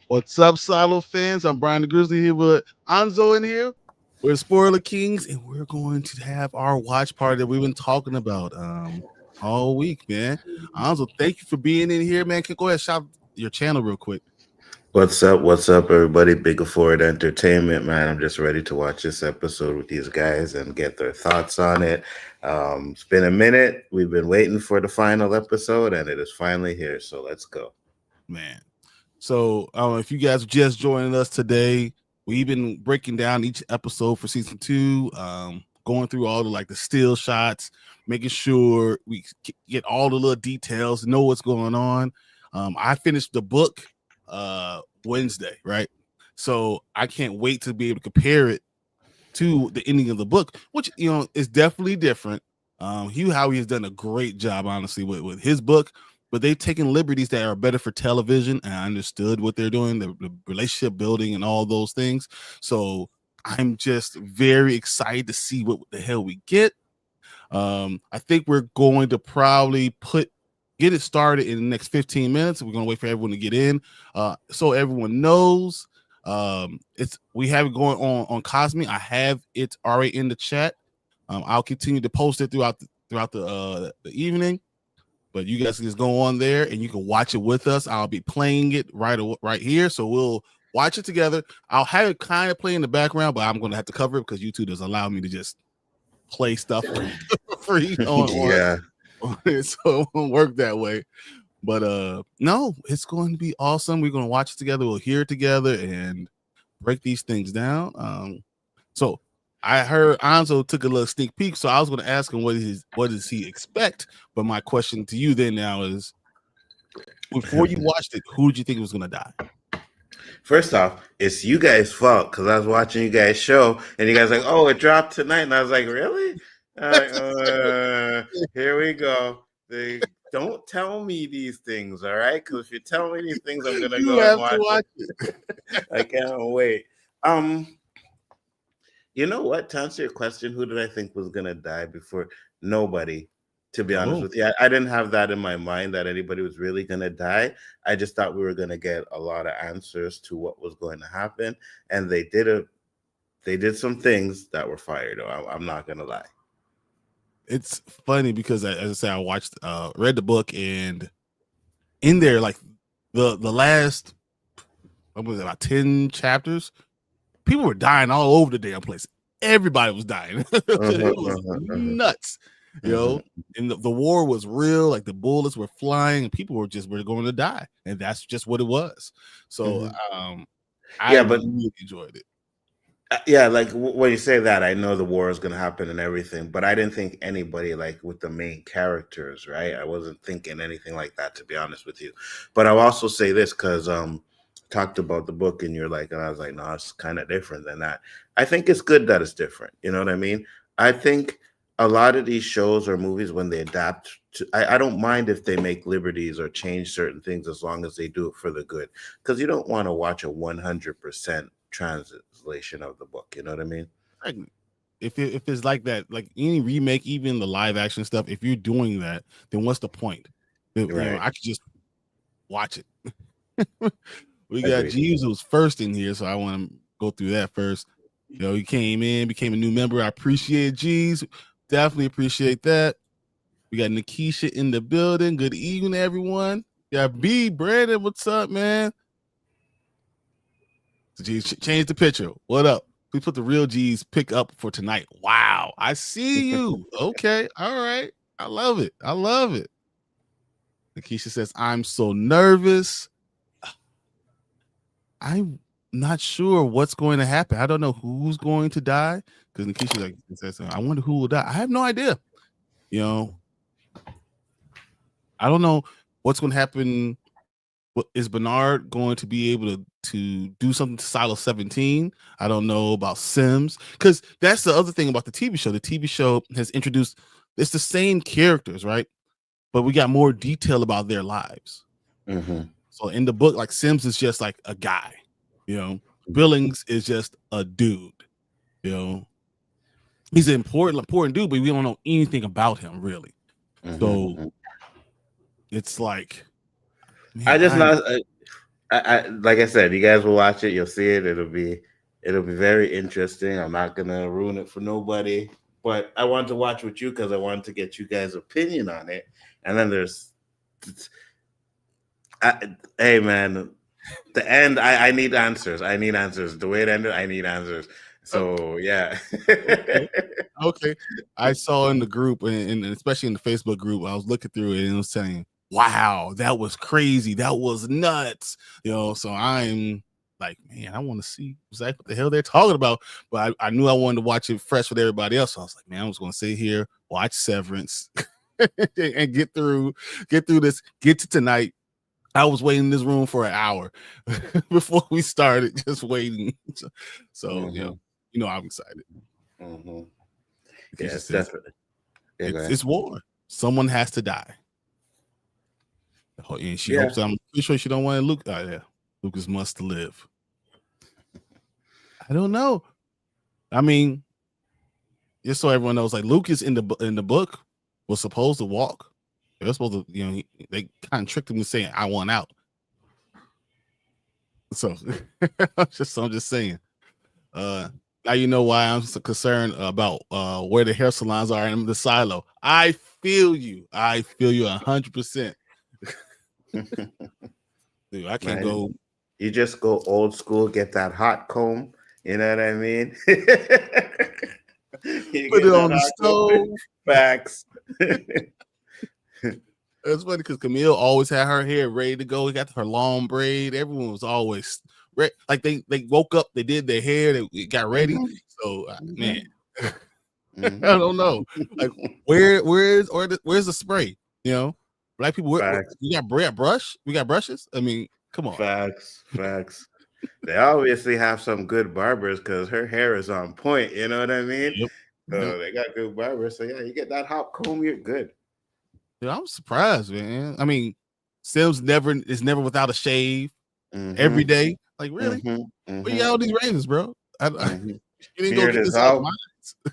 What's up, Silo fans? I'm Brian the Grizzly here with Anzo in here. We're Spoiler Kings, and we're going to have our watch party that we've been talking about all week, man. Anzo, thank you for being in here, man. Can go ahead and shout your channel real quick. What's up? What's up, everybody? Big Afford Entertainment, man. I'm just ready to watch this episode with these guys and get their thoughts on it. It's been a minute. We've been waiting for the final episode, and it is finally here. So let's go, man. So if you guys are just joining us today, we've been breaking down each episode for season 2, going through all the still shots, making sure we get all the little details, know what's going on. I finished the book Wednesday, right? So I can't wait to be able to compare it to the ending of the book, which is definitely different. Hugh Howey has done a great job, honestly, with his book, but they've taken liberties that are better for television, and I understood what they're doing, the relationship building and all those things. So I'm just very excited to see what the hell we get. I think we're going to probably get it started in the next 15 minutes. We're going to wait for everyone to get in, so everyone knows. We have it going on Cosme. I have it already in the chat. I'll continue to post it throughout throughout the evening. But you guys can just go on there and you can watch it with us. I'll be playing it right here, so we'll watch it together. I'll have it kind of play in the background, but I'm going to have to cover it because YouTube doesn't allow me to just play stuff for free Yeah. on it, so it won't work that way. But no, it's going to be awesome. We're going to watch it together. We'll hear it together and break these things down. So I heard Anzo took a little sneak peek, so I was going to ask him what does he expect. But my question to you then now is, before you watched it, who did you think was going to die? First off, it's you guys' fault because I was watching you guys' show and you guys like, oh, it dropped tonight, and I was like, really? Here we go. They don't tell me these things, all right? Because if you tell me these things, I'm gonna go and watch it. I can't wait. You know what? To answer your question, who did I think was gonna die before? Nobody. To be honest with you, I didn't have that in my mind that anybody was really gonna die. I just thought we were gonna get a lot of answers to what was going to happen, and they did some things that were fire. Though I'm not gonna lie. It's funny because, as I said, I watched, read the book, and in there, like the last, what was it, about 10 chapters, people were dying all over the damn place. Everybody was dying. It was nuts, you know. And the war was real. Like the bullets were flying, and people were going to die, and that's just what it was. So, I really enjoyed it. Yeah, like when you say that, I know the war is going to happen and everything, but I didn't think anybody like with the main characters, right? I wasn't thinking anything like that, to be honest with you. But I'll also say this because talked about the book and you're like, and I was like, no, it's kind of different than that. I think it's good that it's different. You know what I mean? I think a lot of these shows or movies, when they adapt to, I don't mind if they make liberties or change certain things as long as they do it for the good, because you don't want to watch a 100% translation of the book. You know what I mean? If it's like that, like any remake, even the live action stuff, if you're doing that, then what's the point? You know, I could just watch it. We got Jeeves, who was first in here, so I want to go through that first. You know, he came in, became a new member. I appreciate Jeeves. Definitely appreciate that. We got Nikisha in the building. Good evening, everyone. Got B. Brandon, what's up, man? Jeeves, change the picture. What up? We put the real G's pick up for tonight. Wow, I see you. Okay, all right. I love it. I love it. Nikisha says, I'm so nervous. I'm not sure what's going to happen. I don't know who's going to die, because Nikisha says, I wonder who will die. I have no idea. You know, I don't know what's going to happen. Is Bernard going to be able to do something to Silo 17? I don't know about Sims, because that's the other thing about the TV show. The TV show has introduced, it's the same characters, right? But we got more detail about their lives. So in the book, like Sims is just like a guy, you know. Billings is just a dude, you know. He's an important dude, but we don't know anything about him really. So it's like, man, I like I said, you guys will watch it, you'll see it. It'll be very interesting. I'm not gonna ruin it for nobody, but I wanted to watch with you because I wanted to get you guys' opinion on it. And then there's hey man, the end, I need answers. I need answers. The way it ended, I need answers. So yeah. Okay. I saw in the group, and especially in the Facebook group, I was looking through it and it was saying, wow, that was crazy. That was nuts. You know, so I'm like, man, I want to see exactly what the hell they're talking about. But I knew I wanted to watch it fresh with everybody else. So I was like, man, I was gonna sit here, watch Severance, and get through this, get to tonight. I was waiting in this room for an hour before we started, just waiting. So you know, I'm excited. Yes, definitely. It's war. Someone has to die. And she hopes, I'm pretty sure she don't want Luke. Yeah, Lucas must live. I don't know. I mean, just so everyone knows, like Lucas in the book was supposed to walk. They're supposed to, you know, they kind of tricked him into saying, I want out. So I'm just saying. Now you know why I'm so concerned about where the hair salons are in the silo. I feel you. I feel you 100%. Dude, I can't Man, go. you just go old school, get that hot comb. You know what I mean? You Put get it that on the hot comb. stove. Facts. It's funny because Camille always had her hair ready to go. He got her long braid. Everyone was always like they woke up, they did their hair, they got ready. Mhm. So Mhm. man, I Mhm. don't know. Like where's the spray? You know, black people. Facts. We got brush. We got brushes. I mean, come on. Facts. Facts. They obviously have some good barbers because her hair is on point. You know what I mean? Yep. Yep. They got good barbers. So yeah, you get that hot comb, you're good. Yeah, I'm surprised, man. I mean, Sims is never without a shave every Mm-hmm. day. Like really? Mm-hmm. Where you got all these razors, bro? Mm-hmm. You didn't go Beard get is this out of mine.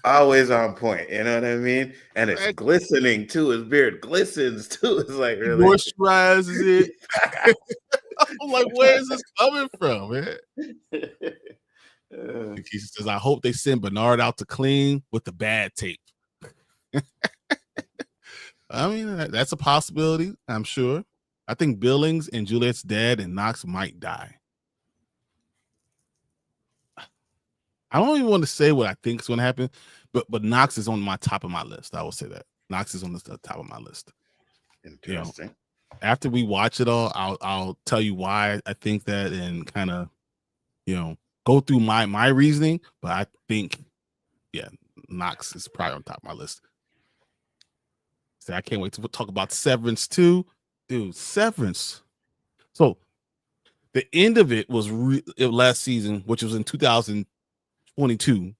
always on point. You know what I mean? And it's Like, glistening too. His beard glistens too. It's like he really. moisturizes it. I'm like, where is this coming from, man? He says, I hope they send Bernard out to clean with the bad tape. I mean, that's a possibility, I'm sure. I think Billings and Juliet's dad and Knox might die. I don't even want to say what I think is going to happen, but Knox is on my top of my list. I will say that. Knox is on the top of my list. Interesting. You know, after we watch it all, I'll tell you why I think that and kind of, go through my reasoning. But I think, yeah, Knox is probably on top of my list. So I can't wait to talk about Severance too, dude. Severance. So the end of it was last season, which was in 2022.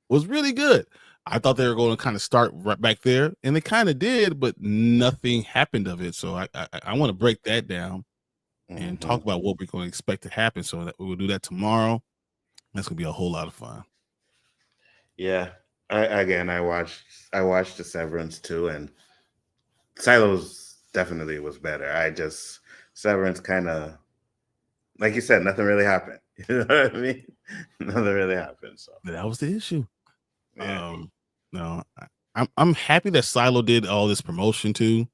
Was really good. I thought they were going to kind of start right back there, and they kind of did, but nothing happened of it. So I want to break that down and talk about what we're going to expect to happen. So that we will do that tomorrow. That's gonna be a whole lot of fun. Yeah. I watched the Severance too, and Silos definitely was better. Severance kind of, like you said, nothing really happened. You know what I mean? Nothing really happened. So That was the issue. yeah. No, I'm happy that Silo did all this promotion too.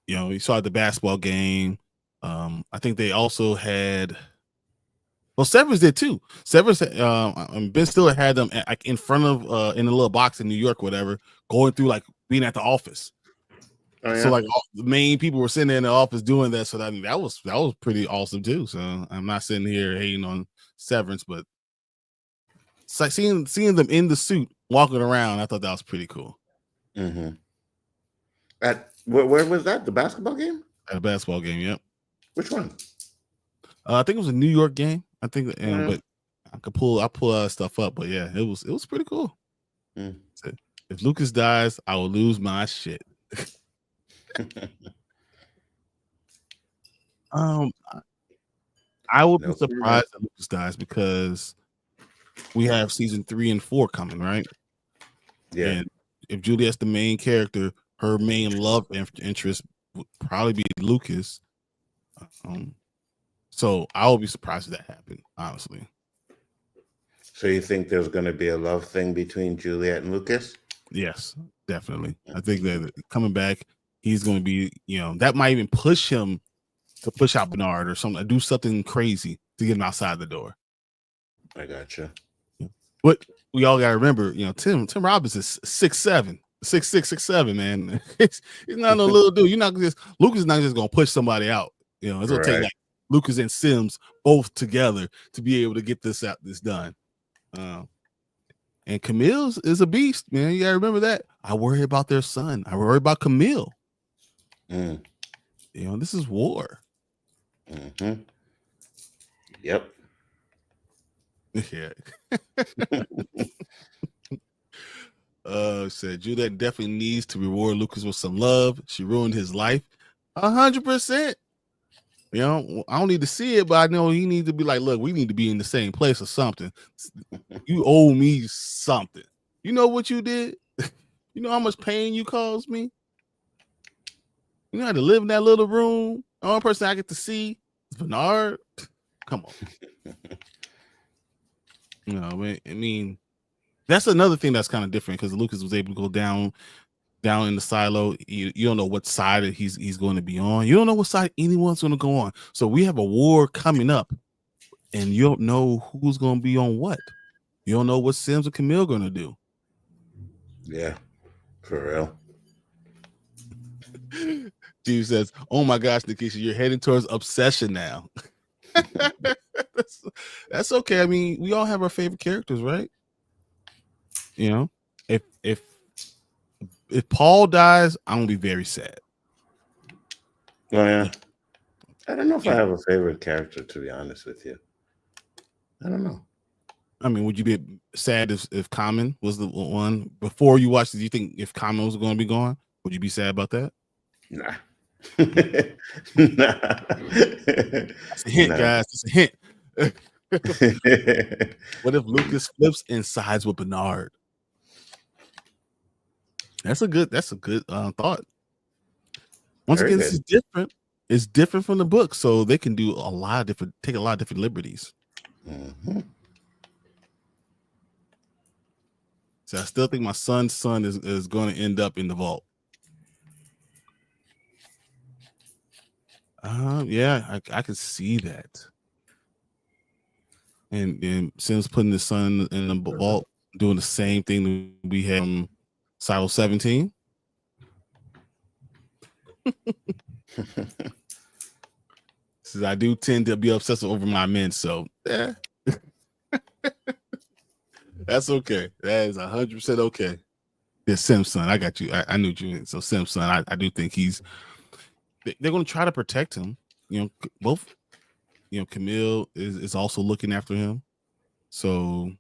You saw the basketball game. I think they also had. Well, Severance did too. Severance, Ben Stiller had them like in front of in a little box in New York, whatever, going through like being at the office. Oh, yeah? So like all the main people were sitting there in the office doing that. So that was pretty awesome too. So I'm not sitting here hating on Severance, but it's like seeing them in the suit walking around. I thought that was pretty cool. Mm-hmm. Where was that? The basketball game? At a basketball game, yep. Which one? I think it was a New York game. I think, Yeah. but I pull stuff up. But yeah, it was pretty cool. Mm. So if Lucas dies, I will lose my shit. I would be surprised that Lucas dies because we have season 3 and 4 coming, right? Yeah. And if Juliet's the main character, her main love interest would probably be Lucas. So I would be surprised if that happened, honestly. So you think there's going to be a love thing between Juliet and Lucas? Yes, definitely. I think that coming back, he's going to be, that might even push him to push out Bernard or something, do something crazy to get him outside the door. I gotcha. But we all got to remember, Tim Robbins is 6'7", 6'6", 6'7", man. He's not no little dude. Lucas is not just going to push somebody out. It's going to take like Lucas and Sims both together to be able to get this done. And Camille is a beast, man. You got to remember that. I worry about their son. I worry about Camille. Mm. This is war. Mm-hmm. Yep. Yeah. Said Juliet definitely needs to reward Lucas with some love. She ruined his life. 100%. I don't need to see it, but I know he needs to be like, look, we need to be in the same place or something. You owe me something. You know what you did? You know how much pain you caused me? You know how to live in that little room? The only person I get to see is Bernard. Come on. I mean, That's another thing that's kind of different because Lucas was able to go down in the silo. You don't know what side he's going to be on. You don't know what side anyone's going to go on. So we have a war coming up, and you don't know who's going to be on what. You don't know what Sims or Camille going to do. Yeah, for real. Steve says, "Oh my gosh, Nikisha, you're heading towards obsession now." That's okay. I mean, we all have our favorite characters, right? You know, if Paul dies, I'm gonna be very sad. Oh yeah. I don't know if I have a favorite character, to be honest with you. I don't know. I mean, would you be sad if Common was the one before you watched it? Do you think if Common was going to be gone, would you be sad about that? Nah. That's a hint, guys. That's a hint. What if Lucas flips and sides with Bernard? That's a good thought. Once again, this is different. It's different from the book, so they can do take a lot of different liberties. Mm-hmm. So I still think my son's son is going to end up in the vault. Yeah, I can see that. And Sims putting his son in the vault, doing the same thing that we had from Silo 17. Says I do tend to be obsessive over my men, so yeah. That's okay. That is 100% okay. Yeah, Sim's son. I got you. I knew you. So Sim's son, I do think they're going to try to protect him. You know, both. You know, Camille is also looking after him. So,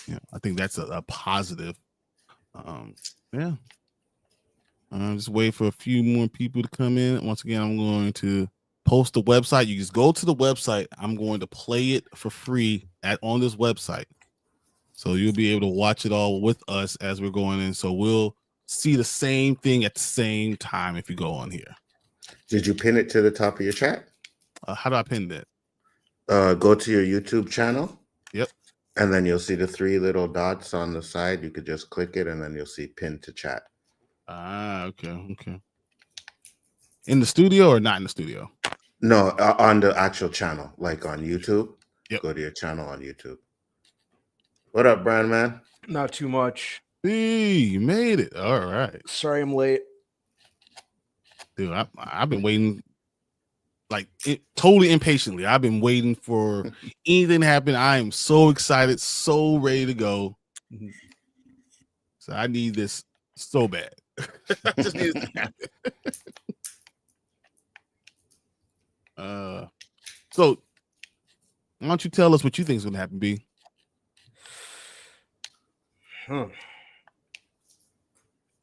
yeah, I think that's a positive. Yeah. Just wait for a few more people to come in. Once again, I'm going to post the website. You just go to the website. I'm going to play it for free on this website. So you'll be able to watch it all with us as we're going in. So we'll see the same thing at the same time if you go on here. Did you pin it to the top of your chat? How do I pin that? Go to your YouTube channel. Yep. And then you'll see the 3 little dots on the side. You could just click it and then you'll see pin to chat. Okay. In the studio or not in the studio? No, on the actual channel, like on YouTube. Yep. Go to your channel on YouTube. What up, Brian, man? Not too much. Hey, you made it. All right. Sorry I'm late. Dude, I've been waiting totally impatiently. I've been waiting for anything to happen. I am so excited, so ready to go. So I need this so bad. I just need it to happen. So why don't you tell us what you think is going to happen, B?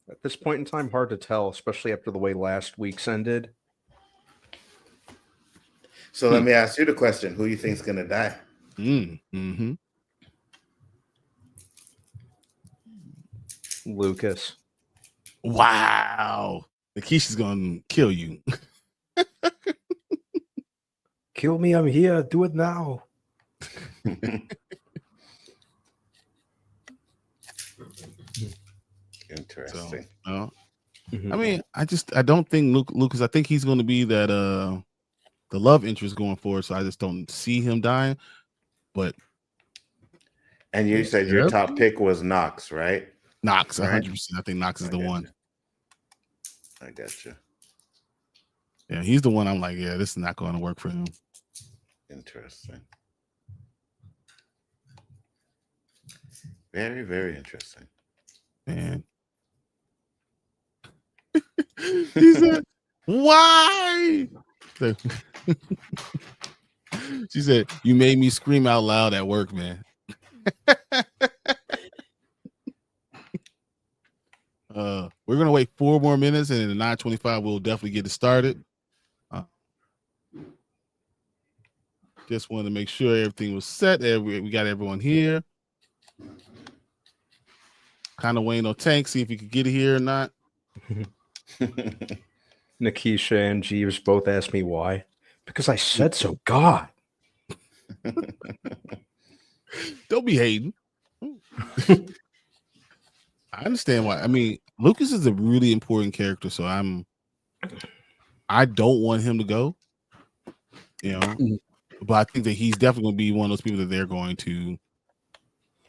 At this point in time, hard to tell, especially after the way last week's ended. So let me ask you the question: who you think is gonna die? Mm-hmm. Lucas. Wow. Nikisha's gonna kill you. Kill me, I'm here. Do it now. Interesting. So, I mean, I don't think Lucas. I think he's going to be that the love interest going forward. So I just don't see him dying. But and you said your top pick was Knox, right? Knox, 100%. I think Knox is the one. I got you. Yeah, he's the one. I'm like, yeah, this is not going to work for him. Interesting. Very, very interesting. Man. He said, why? She said, you made me scream out loud at work, man. We're going to wait 4 more minutes, and in the 9:25, we'll definitely get it started. Just wanted to make sure everything was set. We got everyone here. Kind of waiting on Tank, see if he could get it here or not. Nikisha and Jeeves both asked me why. Because I said so. God. Don't be hating. I understand why. I mean, Lucas is a really important character, so I don't want him to go. You know, but I think that he's definitely going to be one of those people that they're going to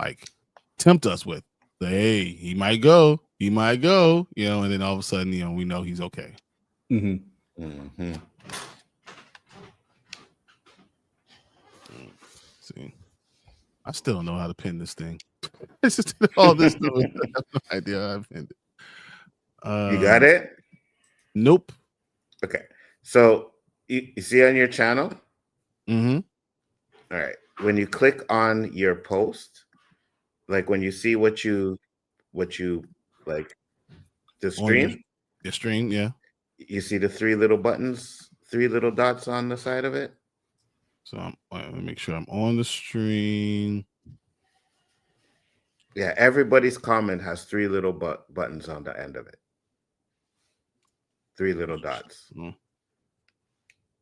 like tempt us with. Say, hey, he might go, you know, and then all of a sudden, you know, we know he's okay. See, I still don't know how to pin this thing. It's just all this stuff. I have no idea how to pin it. You got it? Nope. Okay. So you see on your channel? Mm-hmm. All right. When you click on your post, like when you see what you like the stream, the stream, yeah. You see the three little buttons, three little dots on the side of it. So let me make sure I'm on the stream. Yeah, everybody's comment has three little buttons on the end of it. Three little dots.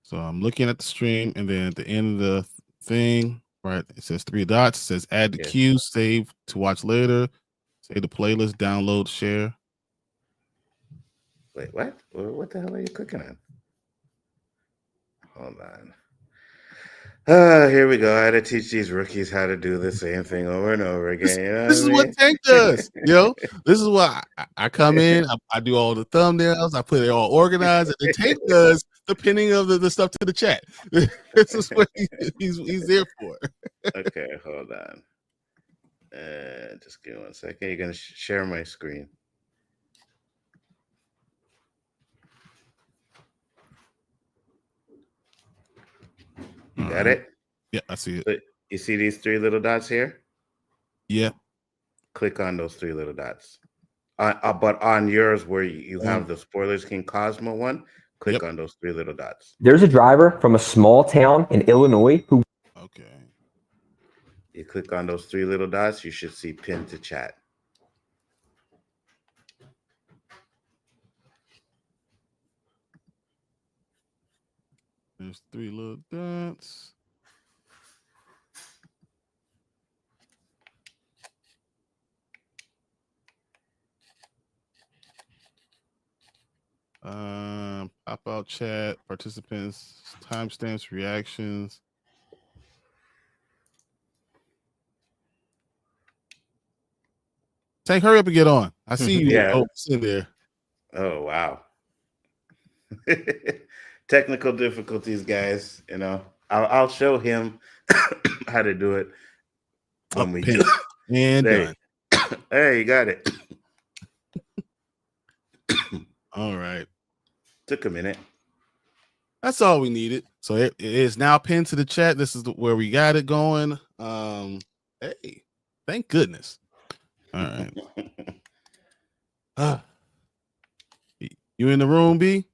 So I'm looking at the stream, and then at the end of the thing, right, it says three dots. It says add to queue, save to watch later, save the playlist, download, share. Wait, what? What the hell are you clicking on? Hold on. Here we go. I had to teach these rookies how to do the same thing over and over again. This is what Tank does. You know, this is why I come in. I do all the thumbnails. I put it all organized, and then Tank does the pinning of the stuff to the chat. This is what he's there for. Okay, hold on. Just give me 1 second. You're gonna share my screen. You got it? Yeah, I see it. So you see these three little dots here? Yeah. Click on those three little dots. But on yours, where you have the Spoilers King Cosmo one, click on those three little dots. There's a driver from a small town in Illinois who. Okay. You click on those three little dots, you should see pin to chat. There's three little dots. Pop out chat, participants, timestamps, reactions. Tank, hurry up and get on. I see you. Yeah. Oh, it's in there. Oh, wow. Technical difficulties, guys. You know, I'll show him how to do it when we do. And done. Hey, you got it. All right. Took a minute. That's all we needed. So it is now pinned to the chat. This is where we got it going. Hey, thank goodness. All right. You in the room, B?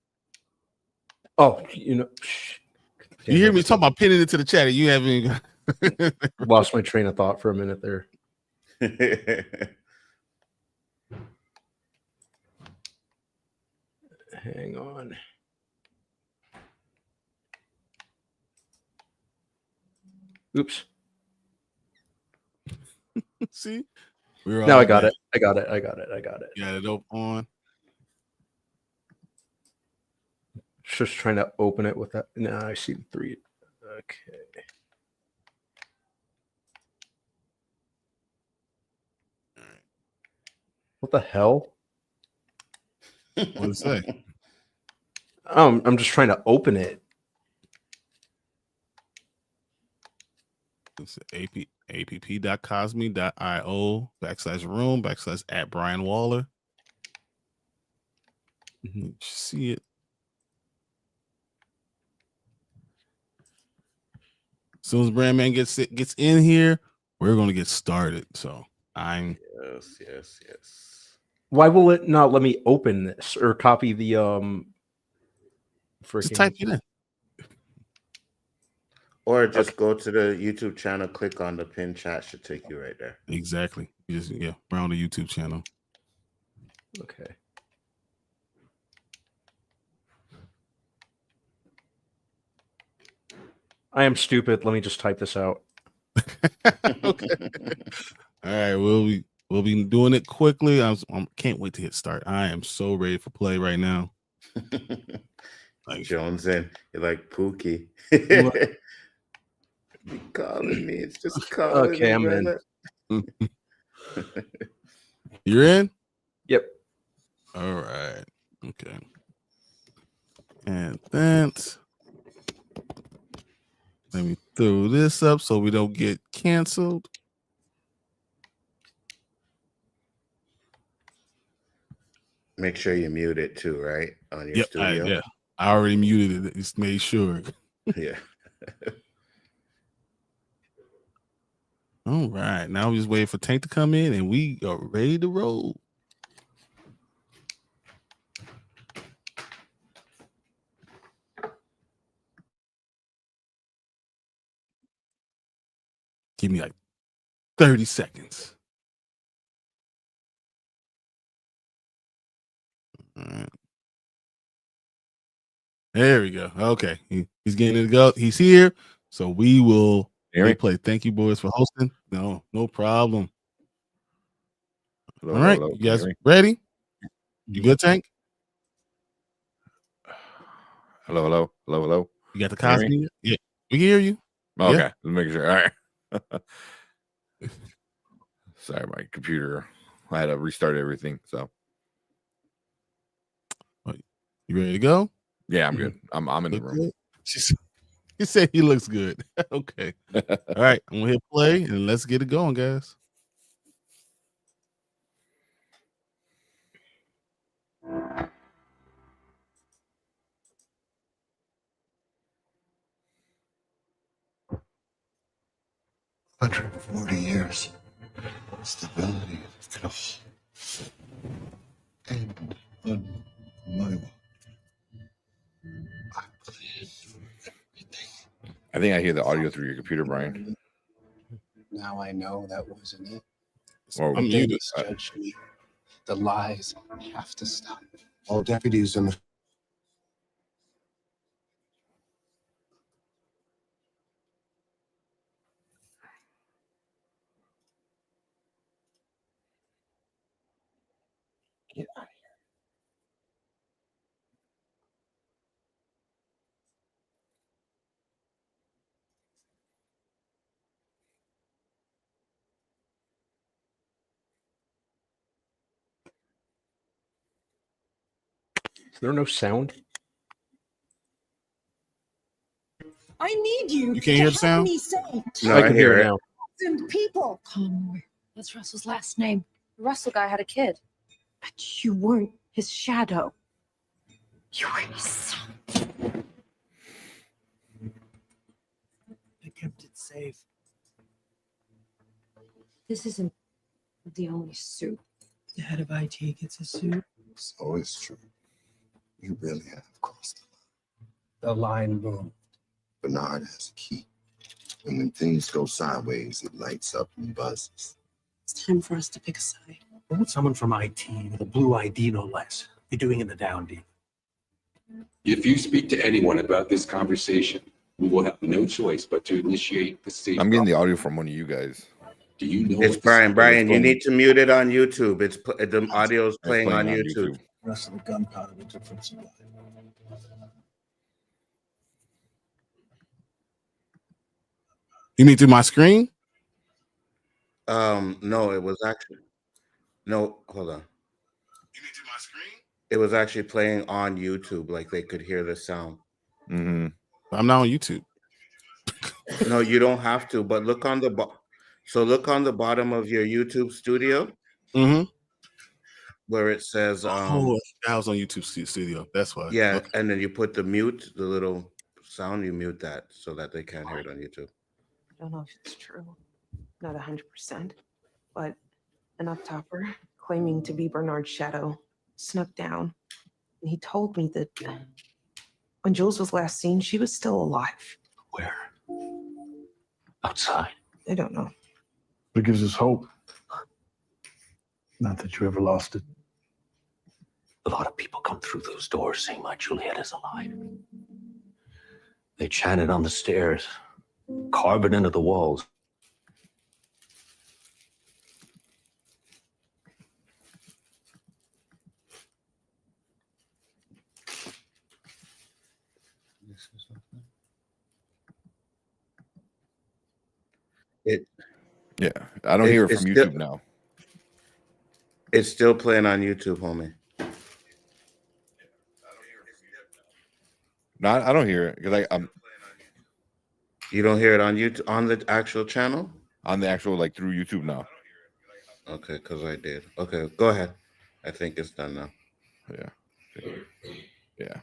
Oh, you know. You hear me talking about pinning it to the chat, and you haven't lost my train of thought for a minute there. Hang on. Oops. See? Now I got it. I got it. You got it on. Just trying to open it with that. Now I see three. Okay. What the hell? What did it say? I'm just trying to open it. It's app.cosme.io/room/@Brian Waller. You see it. As soon as Brandman gets in here, we're gonna get started. So yes. Why will it not let me open this or copy the just type it in. Or just go to the YouTube channel, click on the pin chat, should take you right there. Exactly. We're on the YouTube channel. Okay. I am stupid. Let me just type this out. Okay. All right, we'll be doing it quickly. I can't wait to hit start. I am so ready for play right now. Like, Jones in. You're like Pookie. What? Be calling me. It's just calling Okay, me, I'm in. brother. You're in? Yep. All right. Okay. And that. Let me throw this up so we don't get canceled. Make sure you mute it too, right? On your studio. I already muted it. Just made sure. Yeah. All right. Now we just waiting for Tank to come in and we are ready to roll. Give me like 30 seconds. All right. There we go. Okay. He's getting it to go. He's here. So we will play. Thank you, boys, for hosting. No problem. Hello, All right. hello, You guys ready? You good, Tank? hello. You got the Can you hear Cosby? Yeah. We can hear you. Okay, Yeah. let's make sure. All right. Sorry, my computer. I had to restart everything. So You ready to go? yeah, I'm good. I'm in the room. He said he looks good. Okay. All right. I'm gonna hit play and let's get it going, guys. Hundred 40 years. Stability of and unmovable. I plan for everything. I think I hear the audio through your computer, Brian. Now I know that wasn't it. Or I'm They muted. misjudged me. The lies have to stop. All deputies in the get out of here. Is there no sound? I need you. You can't hear the sound? Me say, No, I can hear it now. and people. Conroy. That's Russell's last name. The Russell guy had a kid. But you weren't his shadow. You were his son. I kept it safe. This isn't the only suit. The head of IT gets a suit. So it's true. You really have crossed the line. The line moved. Bernard has a key. And when things go sideways, it lights up and buzzes. It's time for us to pick a side. What would someone from IT with a blue ID, no less, be doing in the down deal? If you speak to anyone about this conversation, we will have no choice but to initiate the safe. I'm getting the audio from one of you guys. Do you know? It's Brian. Brian, you need to mute it on YouTube. It's the audio is playing on YouTube. The rest of the gunpowder we took from supply. You mean through my screen? No, it was actually no. Hold on. You mean through my screen? It was actually playing on YouTube, like they could hear the sound. Mm-hmm. I'm not on YouTube. No, you don't have to. But look on the look on the bottom of your YouTube studio. Mm-hmm. Where it says I was on YouTube Studio. That's why. Yeah, okay. and then you put the mute, the little sound, you mute that so that they can't hear it on YouTube. I don't know if it's true, not 100%, but an up-topper claiming to be Bernard's shadow snuck down, and he told me that when Jules was last seen, she was still alive. Where? Outside. I don't know. It gives us hope. Not that you ever lost it. A lot of people come through those doors saying my Juliet is alive. They chant it on the stairs, carve it into the walls. Yeah, I don't hear it It's from still, YouTube now. it's still playing on YouTube, homie. No, I don't hear it because I'm You don't hear it on YouTube on the actual channel? on the actual like through YouTube now. Okay, because I did. Okay, go ahead. I think it's done now. Yeah, yeah.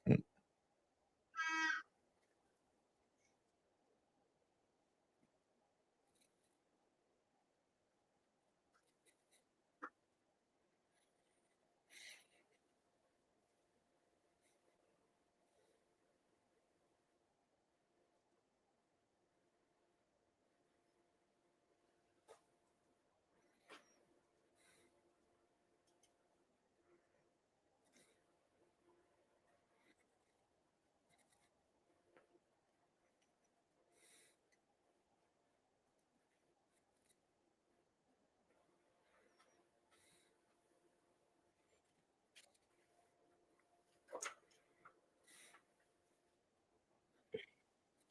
Mm.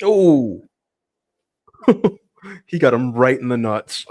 Oh, he got him right in the nuts.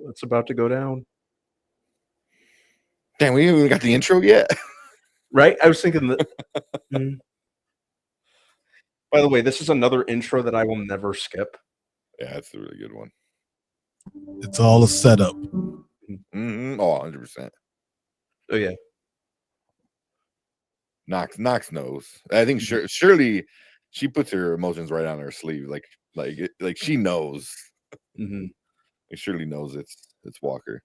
It's about to go down. Damn, we haven't even got the intro yet. Right? I was thinking that. Mm. By the way, this is another intro that I will never skip. Yeah, that's a really good one. It's all a setup. Mm-hmm. Oh, 100%. Oh yeah. Knox knows. I think surely she puts her emotions right on her sleeve, like she knows. Mm-hmm. Like Shirley knows it's Walker.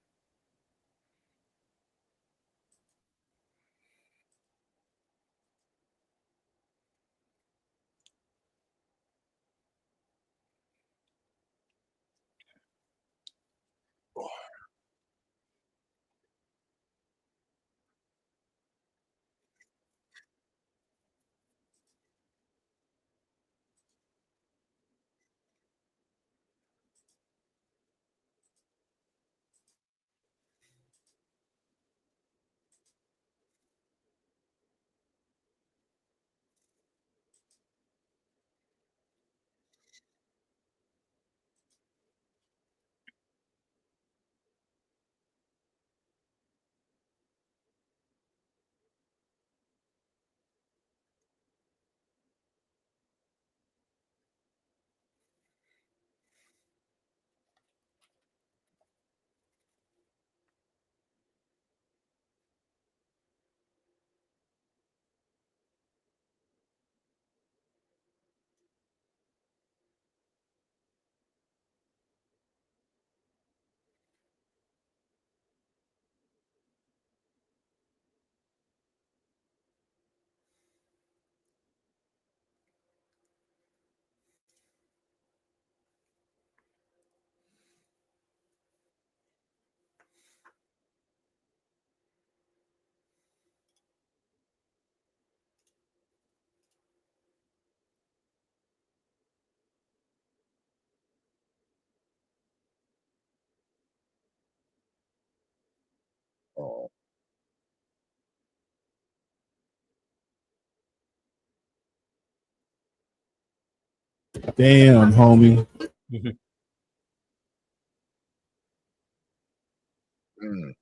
Oh. Damn, homie. Mm.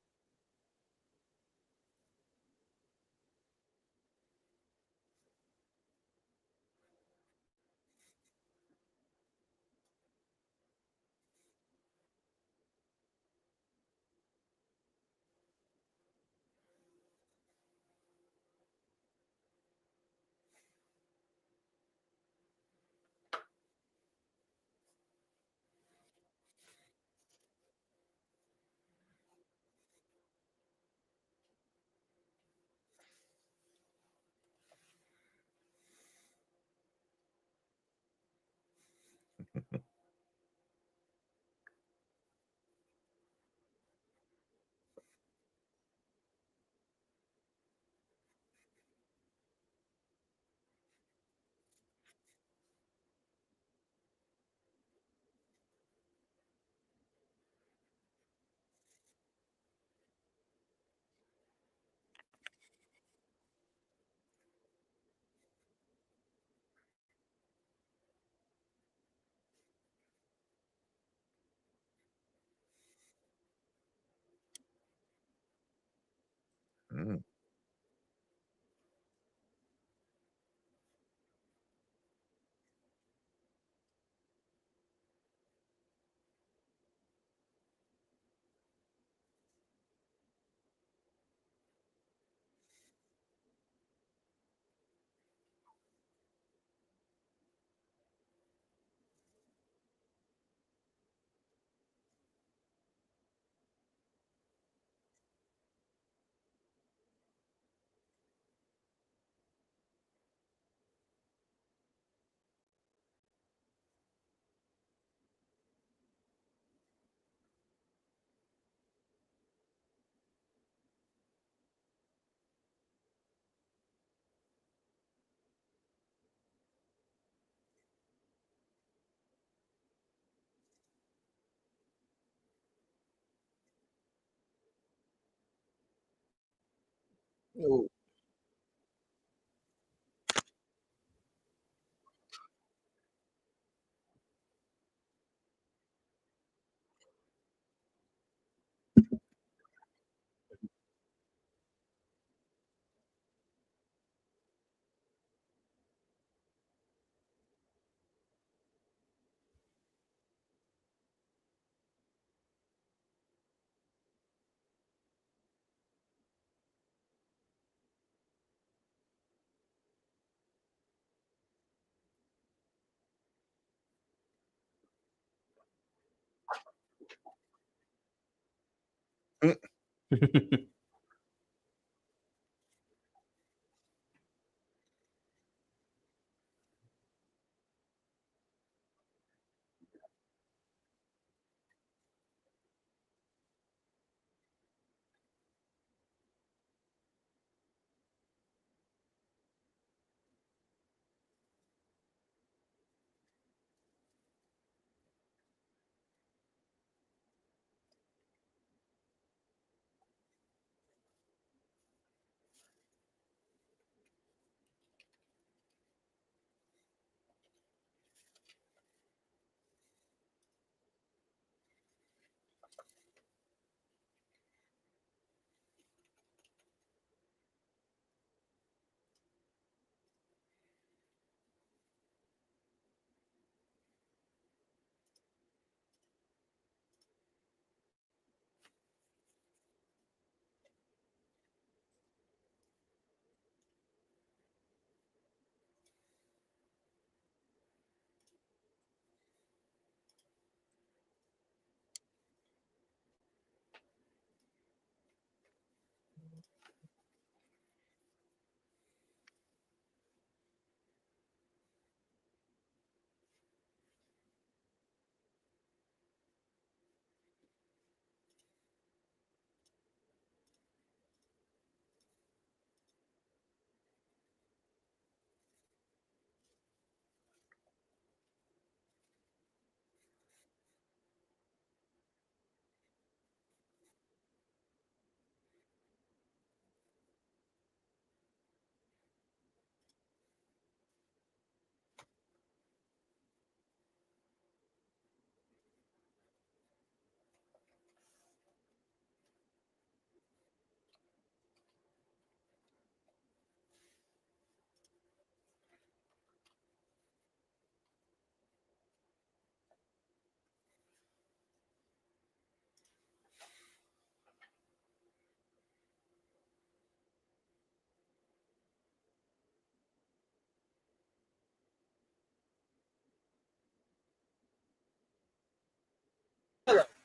Oh.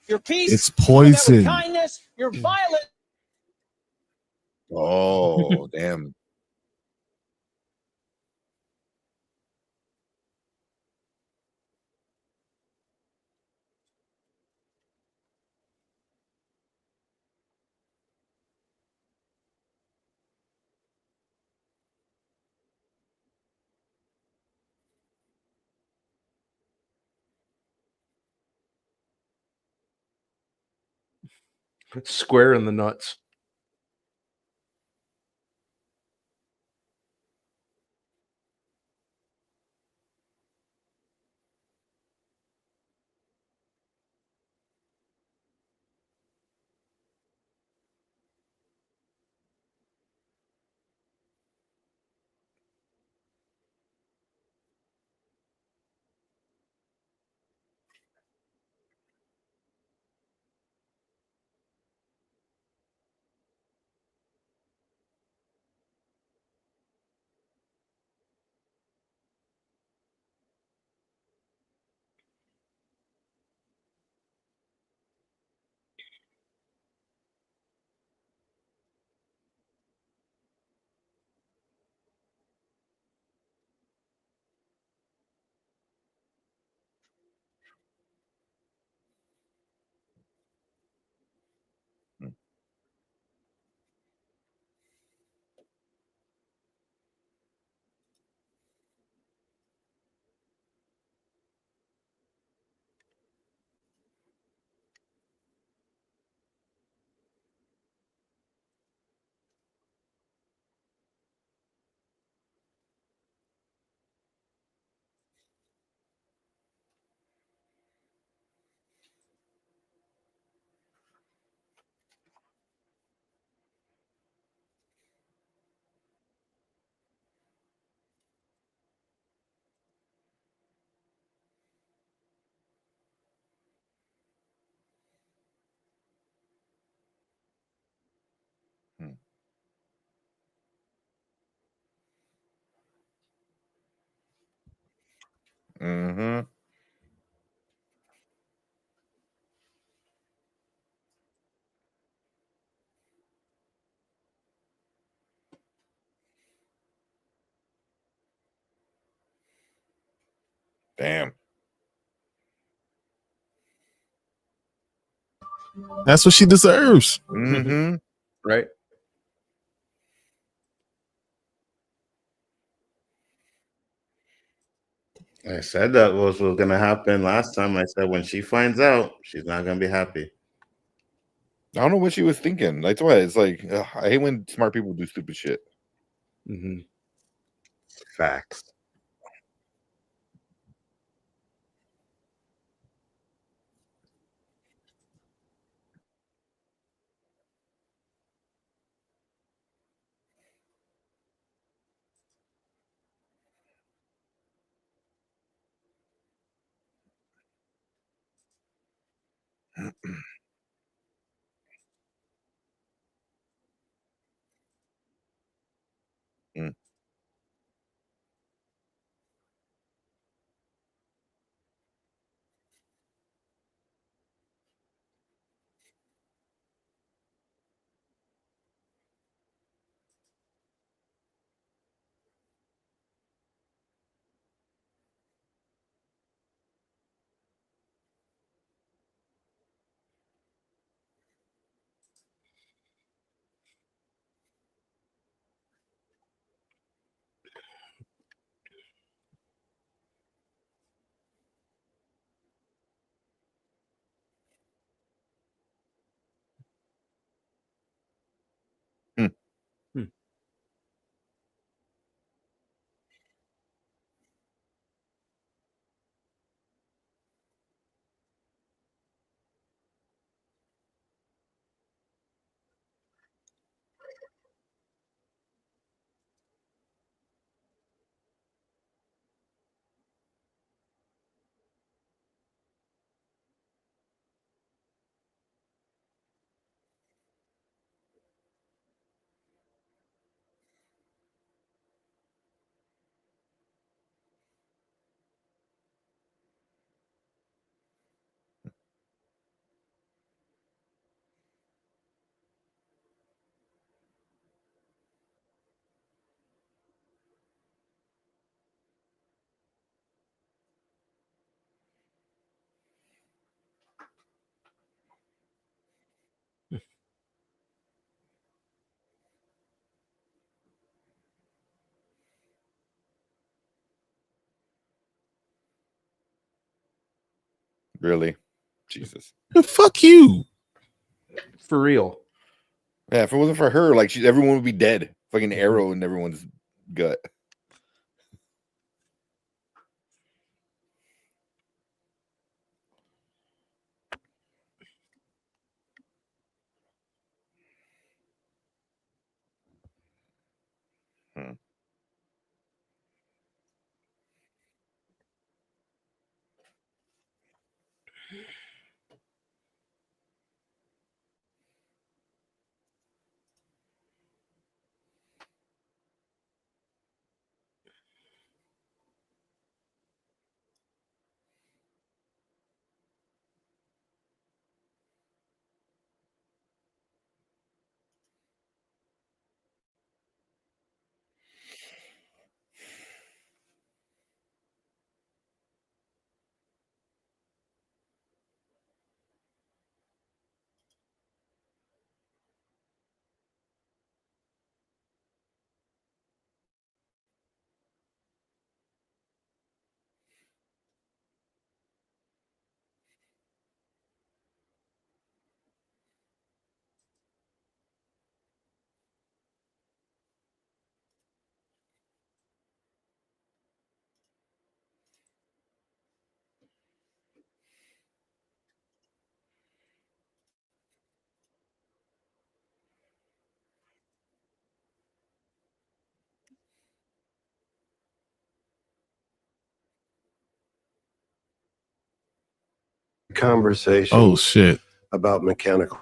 Your peace, It's poison. kindness, your violence. Oh, damn. Square in the nuts. Mm-hmm. Damn. That's what she deserves. Mm-hmm. Right. I said that was going to happen last time. I said when she finds out, she's not going to be happy. I don't know what she was thinking. That's why it's like I hate when smart people do stupid shit. Mm-hmm. Facts. Mm. Really? Jesus. Fuck you. For real. Yeah, if it wasn't for her, like everyone would be dead. Fucking arrow in everyone's gut. Hmm. Conversation Oh shit. about mechanical.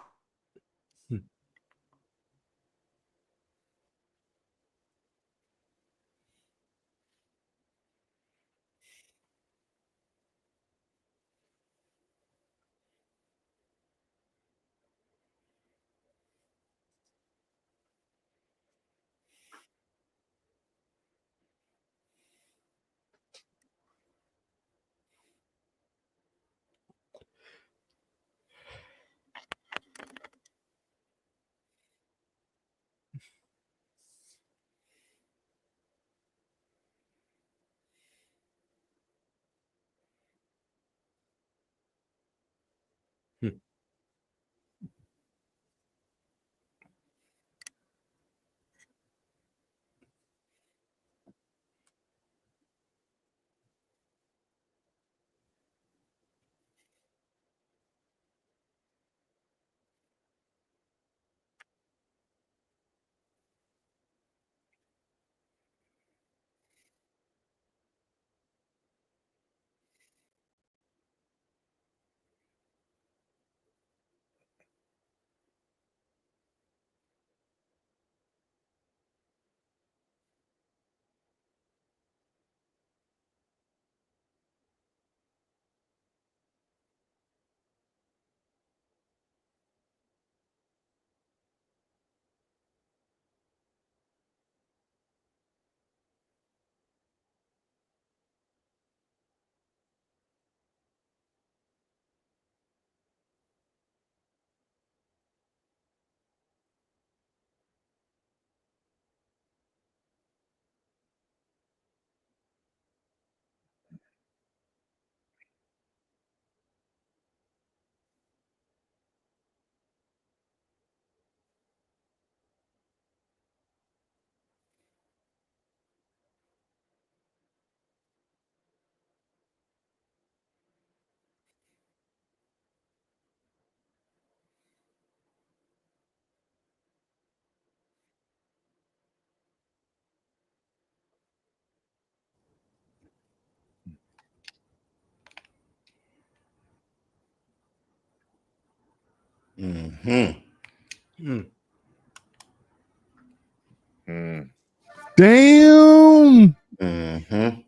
Mm-hmm. Damn. Mm-hmm.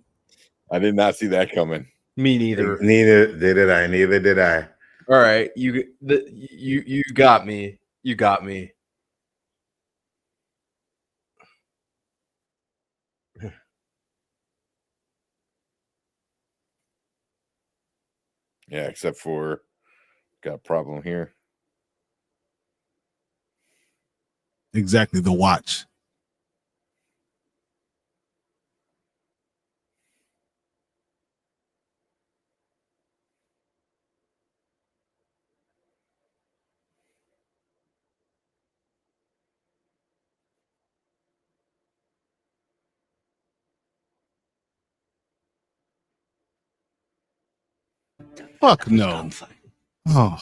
I did not see that coming. Me neither. Neither did I. Neither did I. All right, you got me. You got me. Yeah, except for got a problem here. Exactly, the watch. Fuck no. Oh.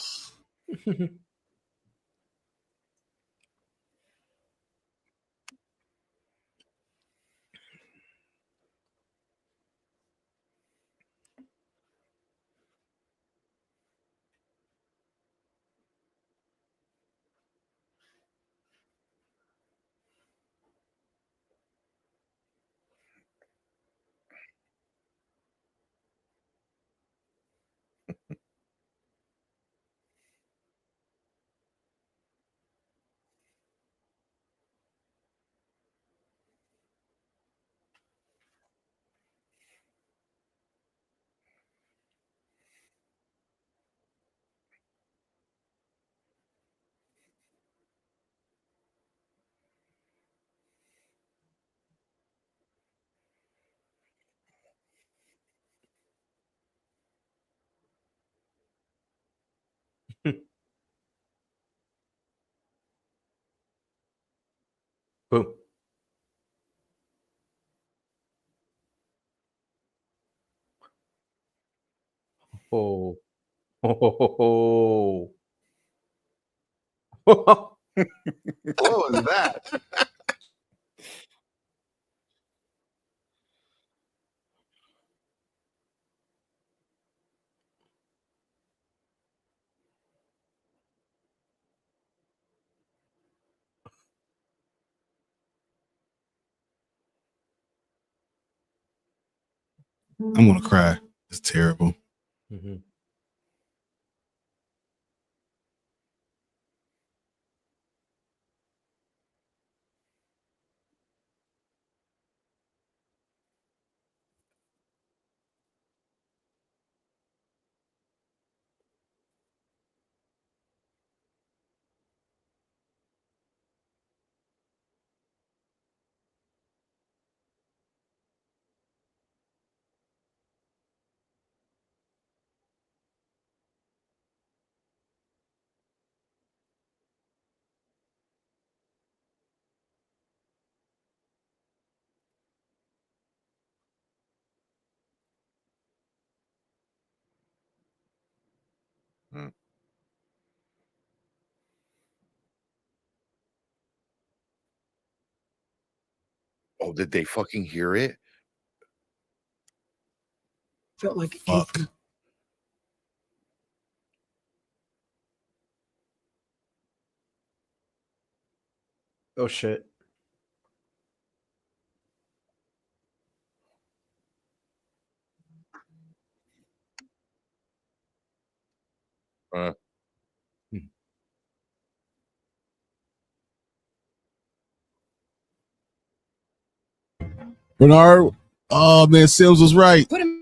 Boom. Oh. Oh. What was that? I'm gonna cry. It's terrible. Mm-hmm. Oh, did they fucking hear it? Felt like it Fuck. Oh shit. Bernard, oh man, Sims was right. Put him.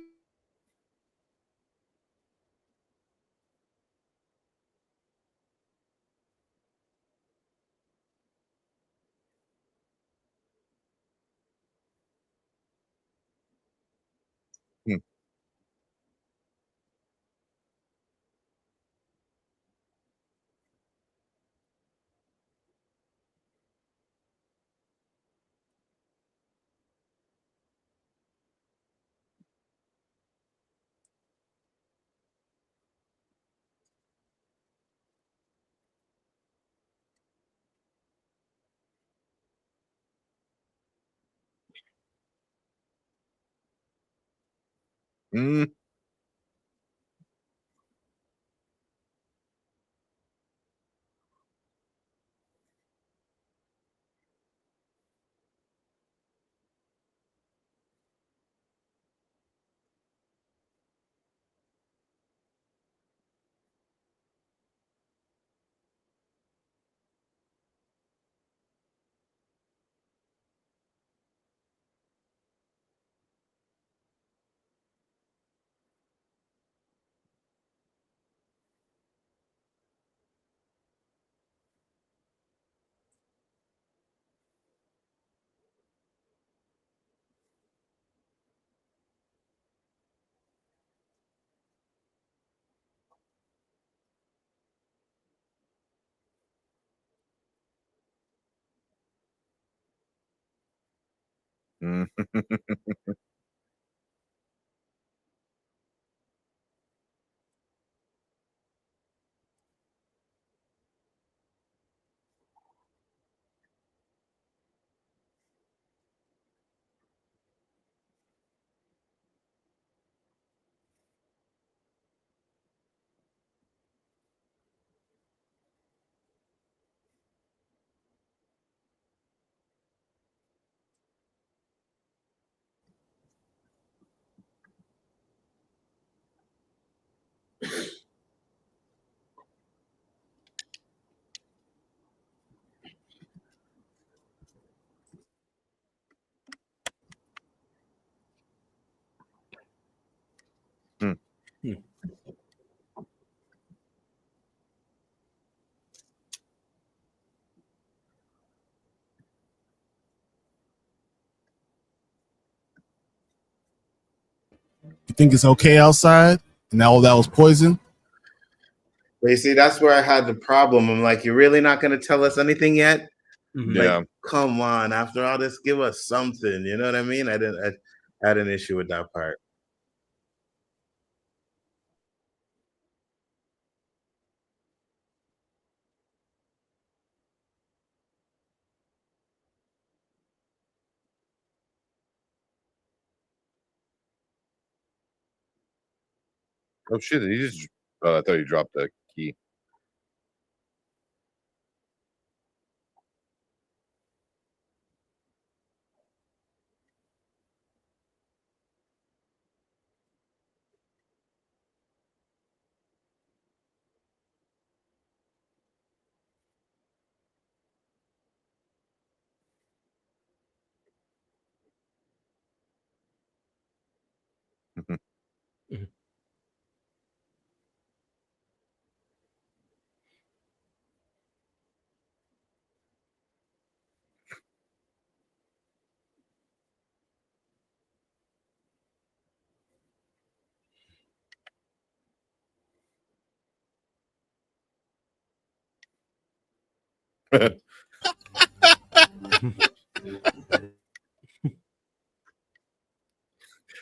Mm. Mm. Hmm. You think it's okay outside? And all that was poison? But you see, that's where I had the problem. I'm like, you're really not going to tell us anything yet? Yeah. Like, come on. After all this, give us something. You know what I mean? I had an issue with that part. Oh shit! He just. Oh, I thought he dropped the key.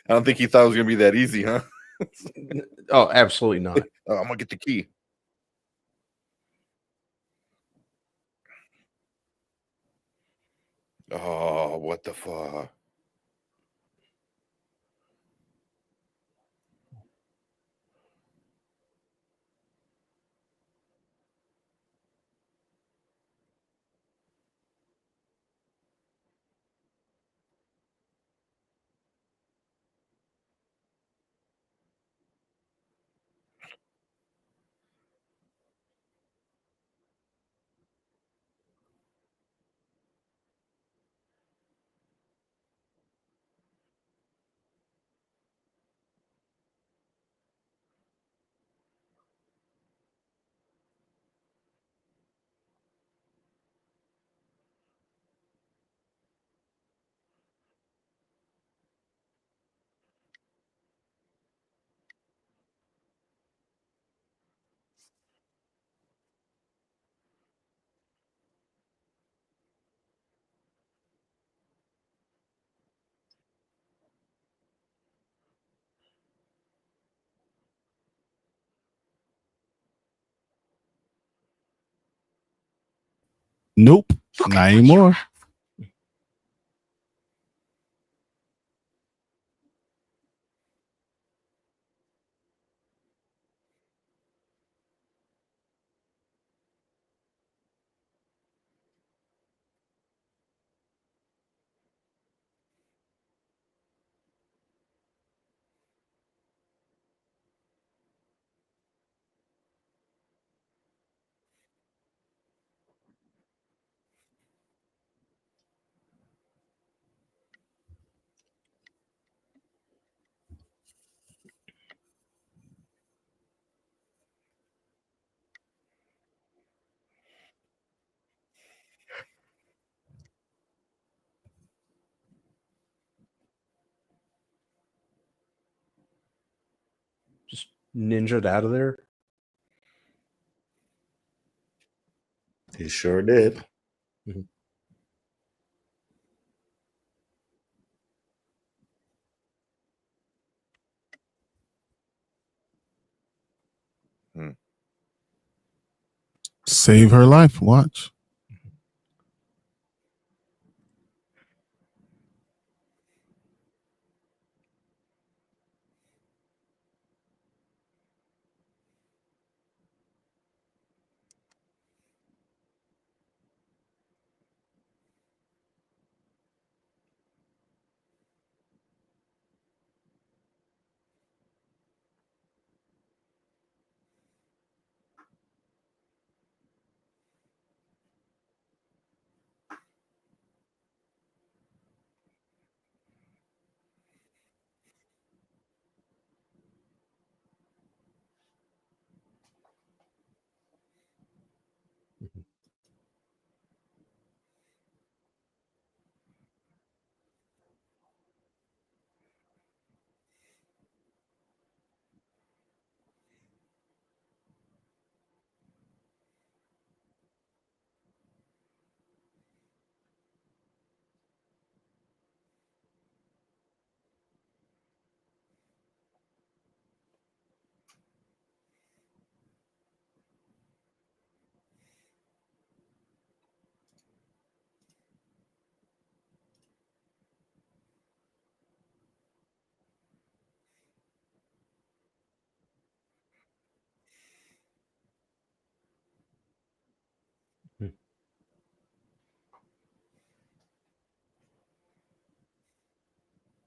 I don't think he thought it was gonna be that easy, huh? Oh, absolutely not. Oh, I'm gonna get the key. Oh, what the fuck? Nope, not anymore. Just ninja'd out of there. He sure did. Mm-hmm. Save her life. Watch.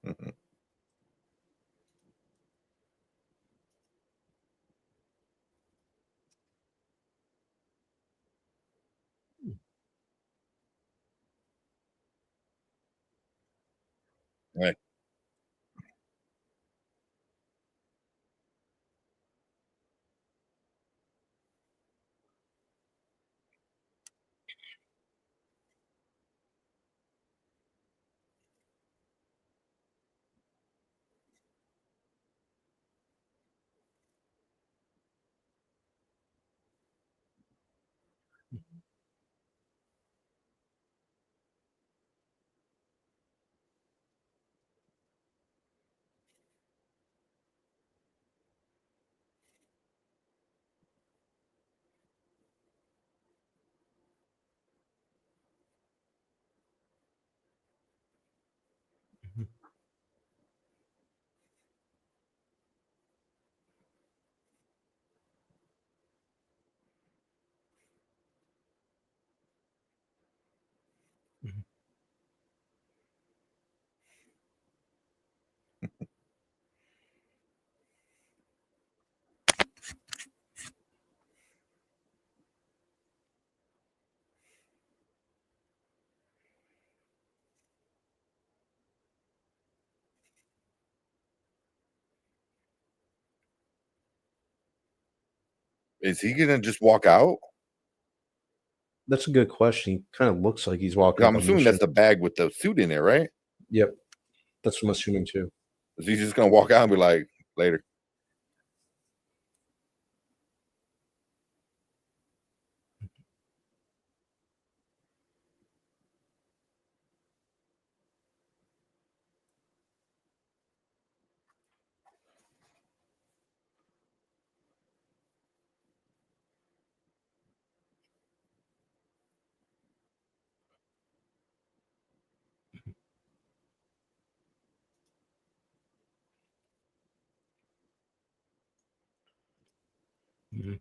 Mhm. Right. Is he gonna just walk out? That's a good question. He kind of looks like he's walking. I'm assuming that's the bag with the suit in it, right? Yep, that's what I'm assuming too. Is he just gonna walk out and be like, later? Mhm.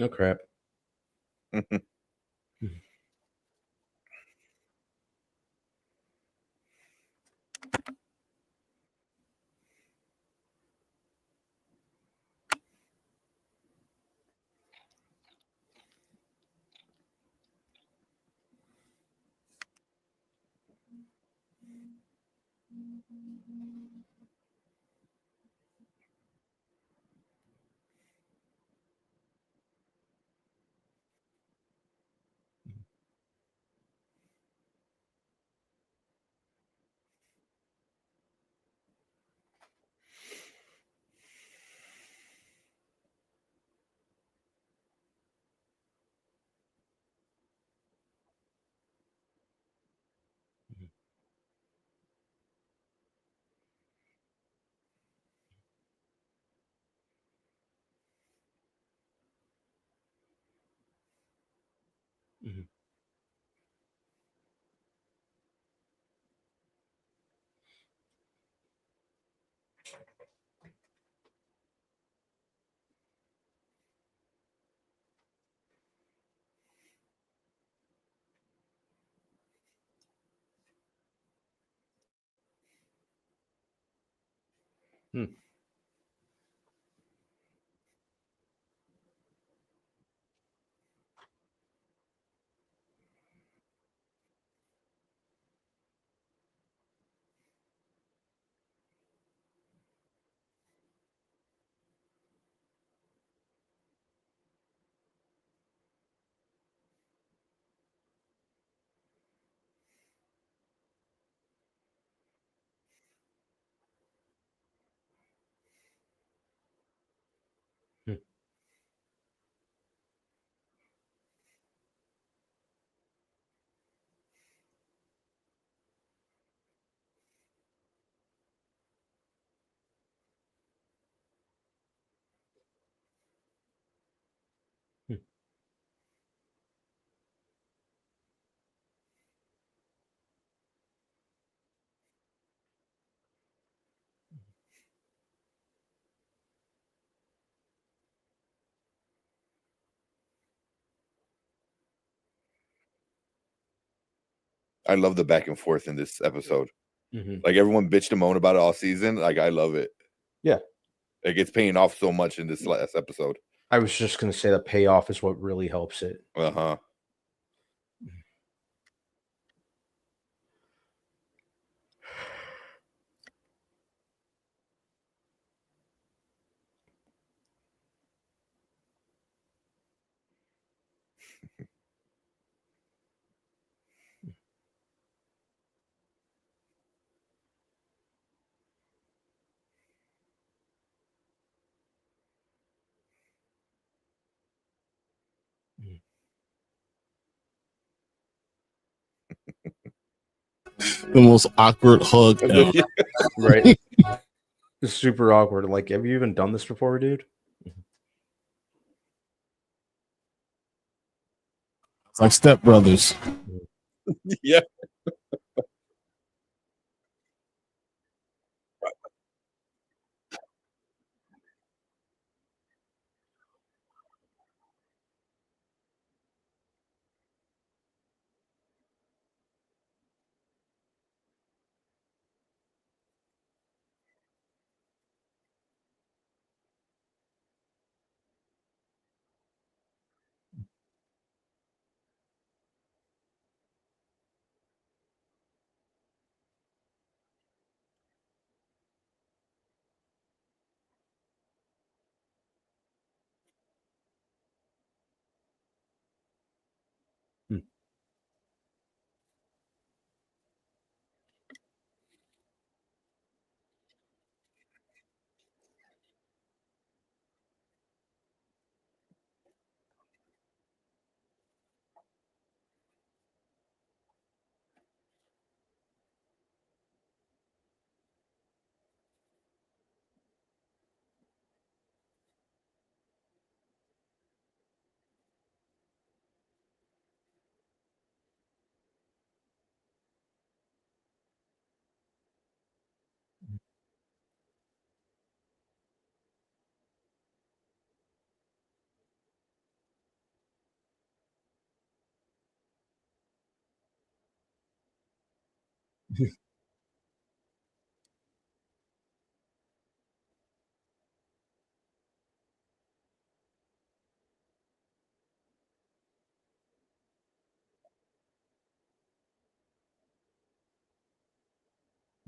Oh crap. Mhm. Hmm. Hmm. Hmm. I love the back and forth in this episode. Mhm. Like everyone bitched and moaned about it all season. Like I love it. Yeah. Like it's paying off so much in this last episode. I was just going to say the payoff is what really helps it. Uh-huh. The most awkward hug ever. Right. It's super awkward. Like, have you even done this before, dude? It's like Step Brothers. Yeah. Hmm.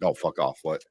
Oh, fuck off! What?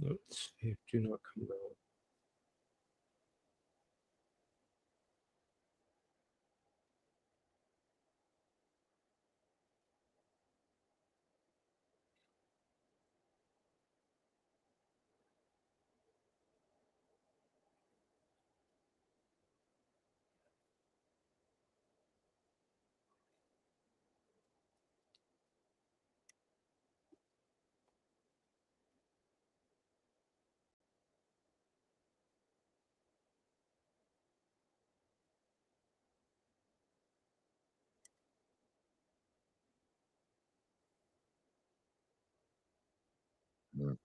Let's see. Do not come out. Mm.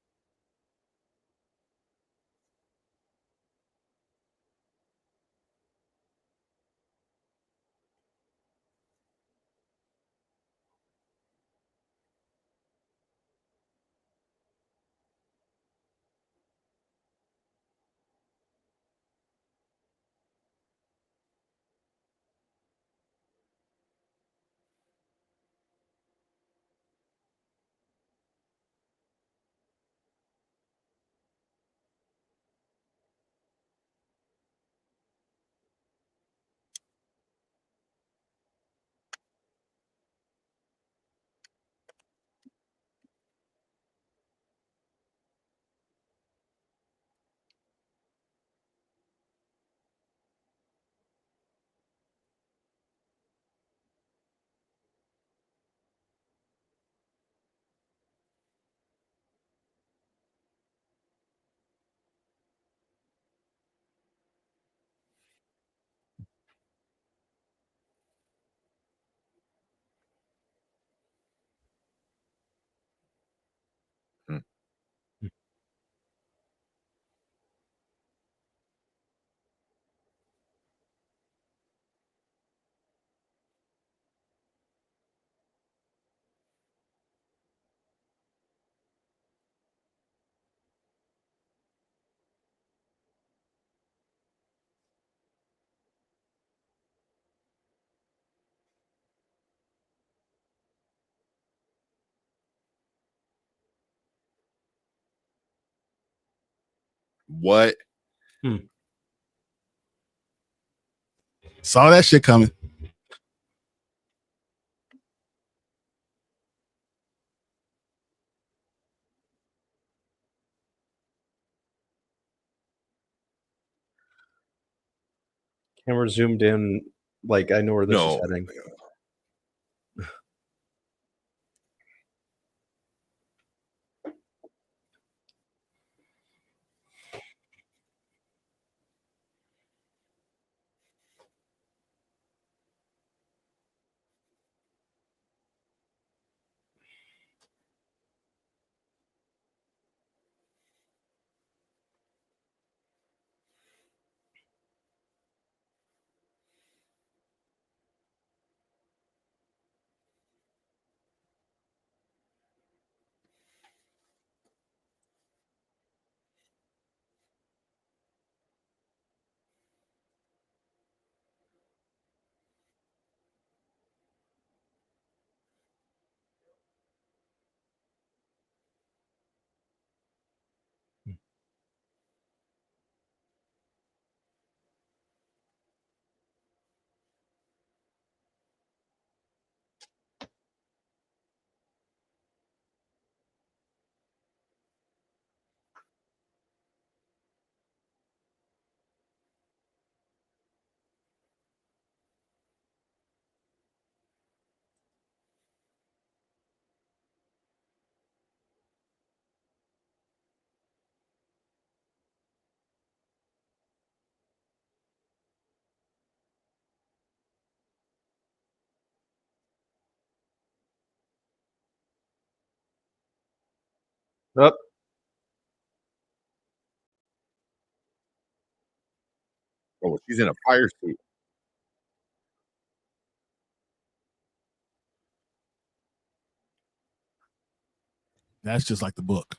Mm. What? Saw that shit coming. Camera zoomed in. Like I know where this is No. heading. Up. Oh, she's in a fire suit. That's just like the book.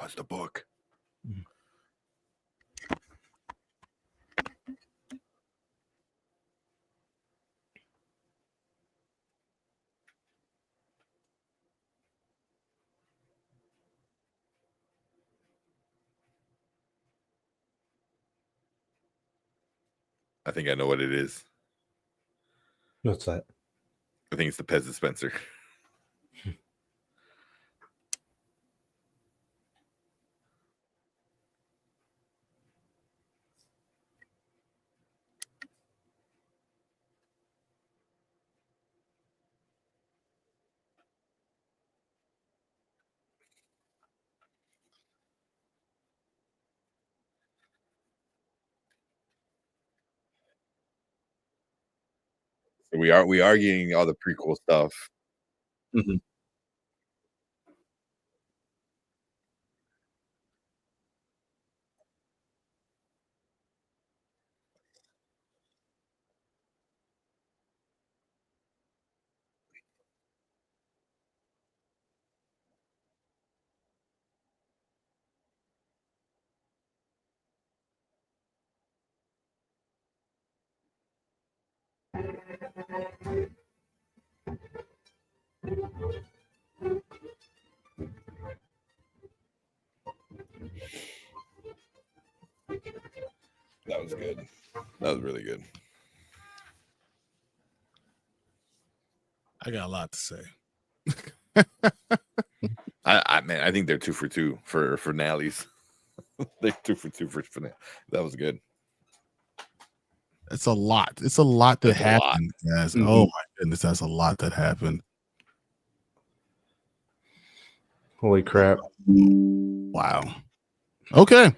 it's the book. I think I know what it is. What's that? I think it's the Pez dispenser. So we are getting all the prequel stuff. Mhm. That was good. That was really good. I got a lot to say. I think they're 2 for 2 for finales. They're 2 for 2 for finale. That was good. It's a lot. It's a lot that That's a lot. happened, guys. Mhm. Oh my goodness, that's a lot that happened. Holy crap. Wow. Okay.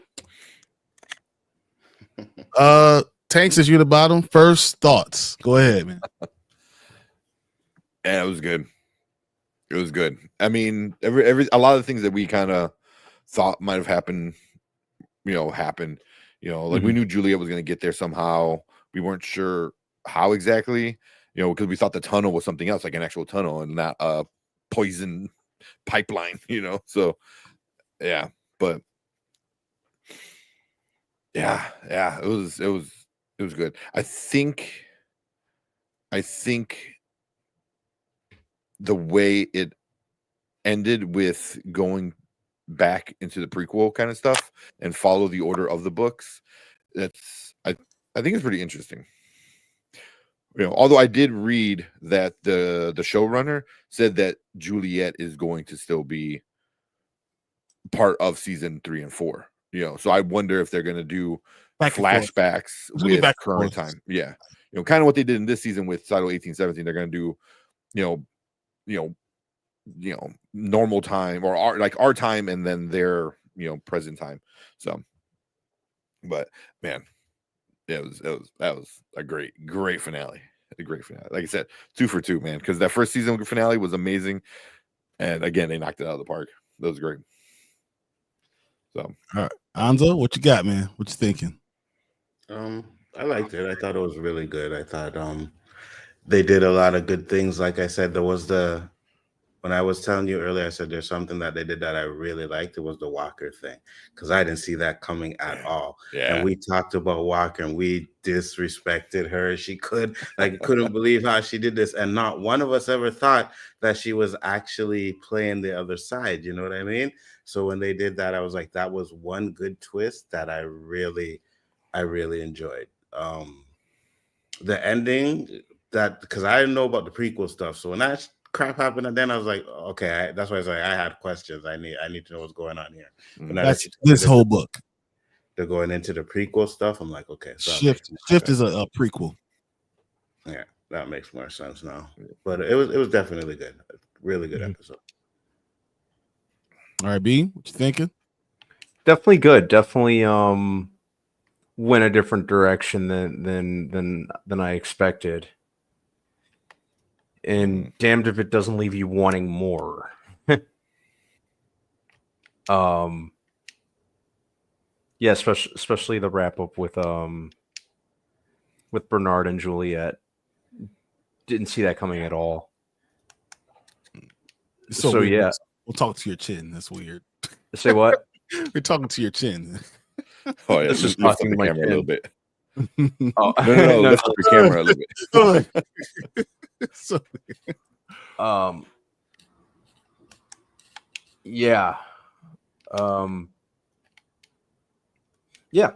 Tank says you're the bottom. First thoughts. Go ahead, man. Yeah, it was good. It was good. I mean, every a lot of things that we kind of thought might have happened, happened. Like we knew Juliet was going to get there somehow. We weren't sure how exactly, because we thought the tunnel was something else, like an actual tunnel and not a poison pipeline, So, yeah, but yeah, it was good. I think the way it ended with going back into the prequel kind of stuff and follow the order of the books, I think it's pretty interesting. Although I did read that the showrunner said that Juliet is going to still be part of season 3 and 4. So I wonder if they're going to do Back and forth. flashbacks It'll be with back and current forth. time. Yeah, kind of what they did in this season with Silo 1817. They're going to do, normal time or our time and then their present time. So, but man, that was a great finale. A great finale. Like I said, 2 for 2, man. Because that first season finale was amazing, and again they knocked it out of the park. That was great. So, all right, Anzo, what you got, man? What you thinking? I liked it. I thought it was really good. I thought they did a lot of good things. Like I said, there was when I was telling you earlier, I said there's something that they did that I really liked. It was the Walker thing, because I didn't see that coming at all. Yeah. And we talked about Walker and we disrespected her. She couldn't believe how she did this. And not one of us ever thought that she was actually playing the other side. You know what I mean? So when they did that, I was like, that was one good twist that I really enjoyed. The ending, that because I didn't know about the prequel stuff. So when that crap happened, and then I was like, okay, that's why I was like, I had questions. I need to know what's going on here. But now That's this whole book. They're going into the prequel stuff. I'm like, okay, so Shift is a prequel. Yeah, that makes more sense now. But it was definitely good. Really good episode. All right, B, what you thinking? Definitely good. Definitely went a different direction than I expected. And damned if it doesn't leave you wanting more. Yeah, especially the wrap up with Bernard and Juliet. Didn't see that coming at all. So yeah, we'll talk to your chin. That's weird. Say what? We're talking to your chin. Oh yeah, This is lift up talking the to my camera a little chin. bit. Oh, No, lift up the camera a little bit. So, yeah. Yeah.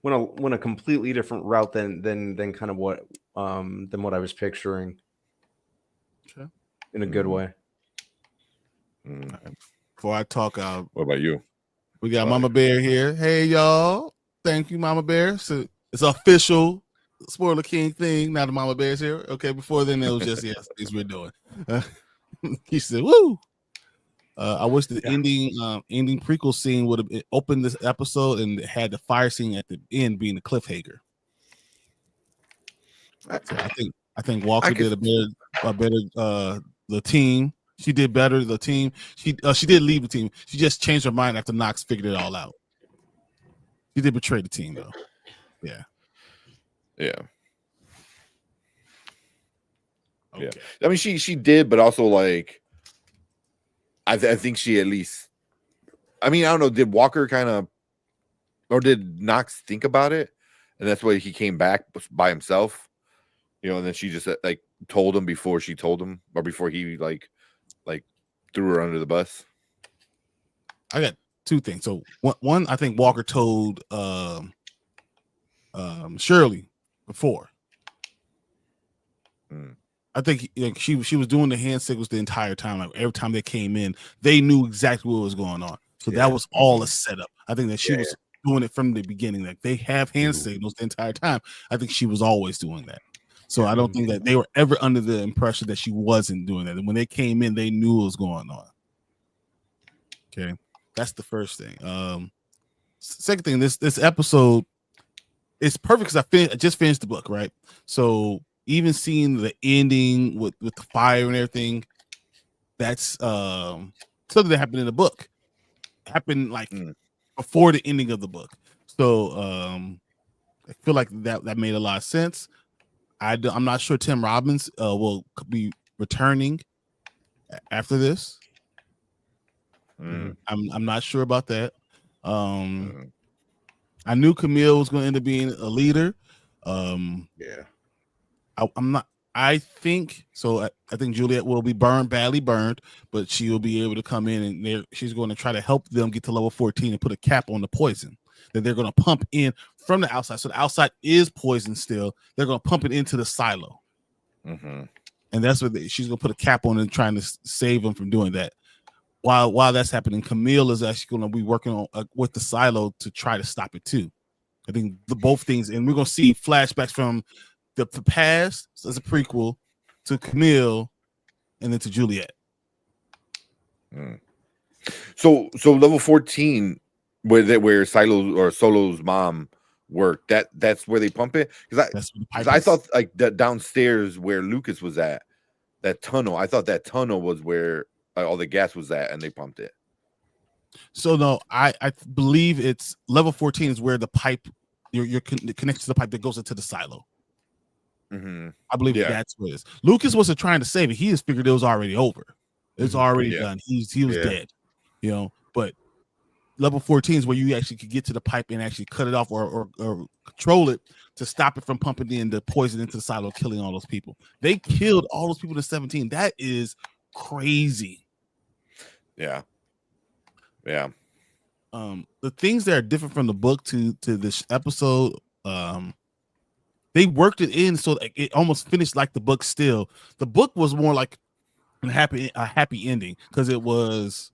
Went a completely different route than kind of what than what I was picturing. Okay. In a good way. Before I talk, what about you? We got Mama Bear here. Hey y'all. Thank you, Mama Bear. So it's official Spoiler King thing. Now the Mama Bear's here. Okay, before then it was just things we're doing. He said, "Woo." I wish the ending prequel scene would have opened this episode and had the fire scene at the end being the cliffhanger. So I think Walker did a better the team. She did better. The team. She did leave the team. She just changed her mind after Knox figured it all out. She did betray the team though. Yeah. Yeah. Okay. Yeah. I mean, she did, but also like, I think she at least. I mean, I don't know. Did Walker kind of, or did Knox think about it, and that's why he came back by himself, and then she just like told him before she told him, or before he like threw her under the bus. I got two things. So one, I think Walker told Shirley before. I think she was doing the hand signals the entire time. Like every time they came in, they knew exactly what was going on. So that was all a setup. I think that she was doing it from the beginning. Like they have hand signals the entire time. I think she was always doing that. So I don't think that they were ever under the impression that she wasn't doing that. And when they came in, they knew what was going on. Okay, that's the first thing. Second thing, this episode is perfect because I just finished the book, right? So even seeing the ending with the fire and everything, that's something that happened in the book. Happened like before the ending of the book. So I feel like that made a lot of sense. I'm not sure Tim Robbins will be returning after this. I'm not sure about that. I knew Camille was going to end up being a leader. I'm not. I think so. I think Juliet will be badly burned, but she will be able to come in and she's going to try to help them get to level 14 and put a cap on the poison that they're going to pump in from the outside. So the outside is poison still. They're going to pump it into the silo, and that's what she's going to put a cap on and trying to save them from doing that. While that's happening, Camille is actually going to be working on with the silo to try to stop it too. I think both things, and we're going to see flashbacks from the past as a prequel to Camille and then to Juliet. So level 14 where Solo's mom worked, that's where they pump it, because I thought like that downstairs where Lucas was at, that tunnel, I thought that tunnel was where all the gas was at and they pumped it. So no, I believe it's level 14 is where the pipe you're connected to the pipe that goes into the silo. I believe that's what it is. Lucas wasn't trying to save it. He just figured it was already over. It's already done. He was dead, but level 14 is where you actually could get to the pipe and actually cut it off or control it to stop it from pumping in the poison into the silo, killing all those people. They killed all those people in 17. That is crazy. Yeah. The things that are different from the book to this episode, they worked it in so that it almost finished like the book. Still, the book was more like a happy ending because it was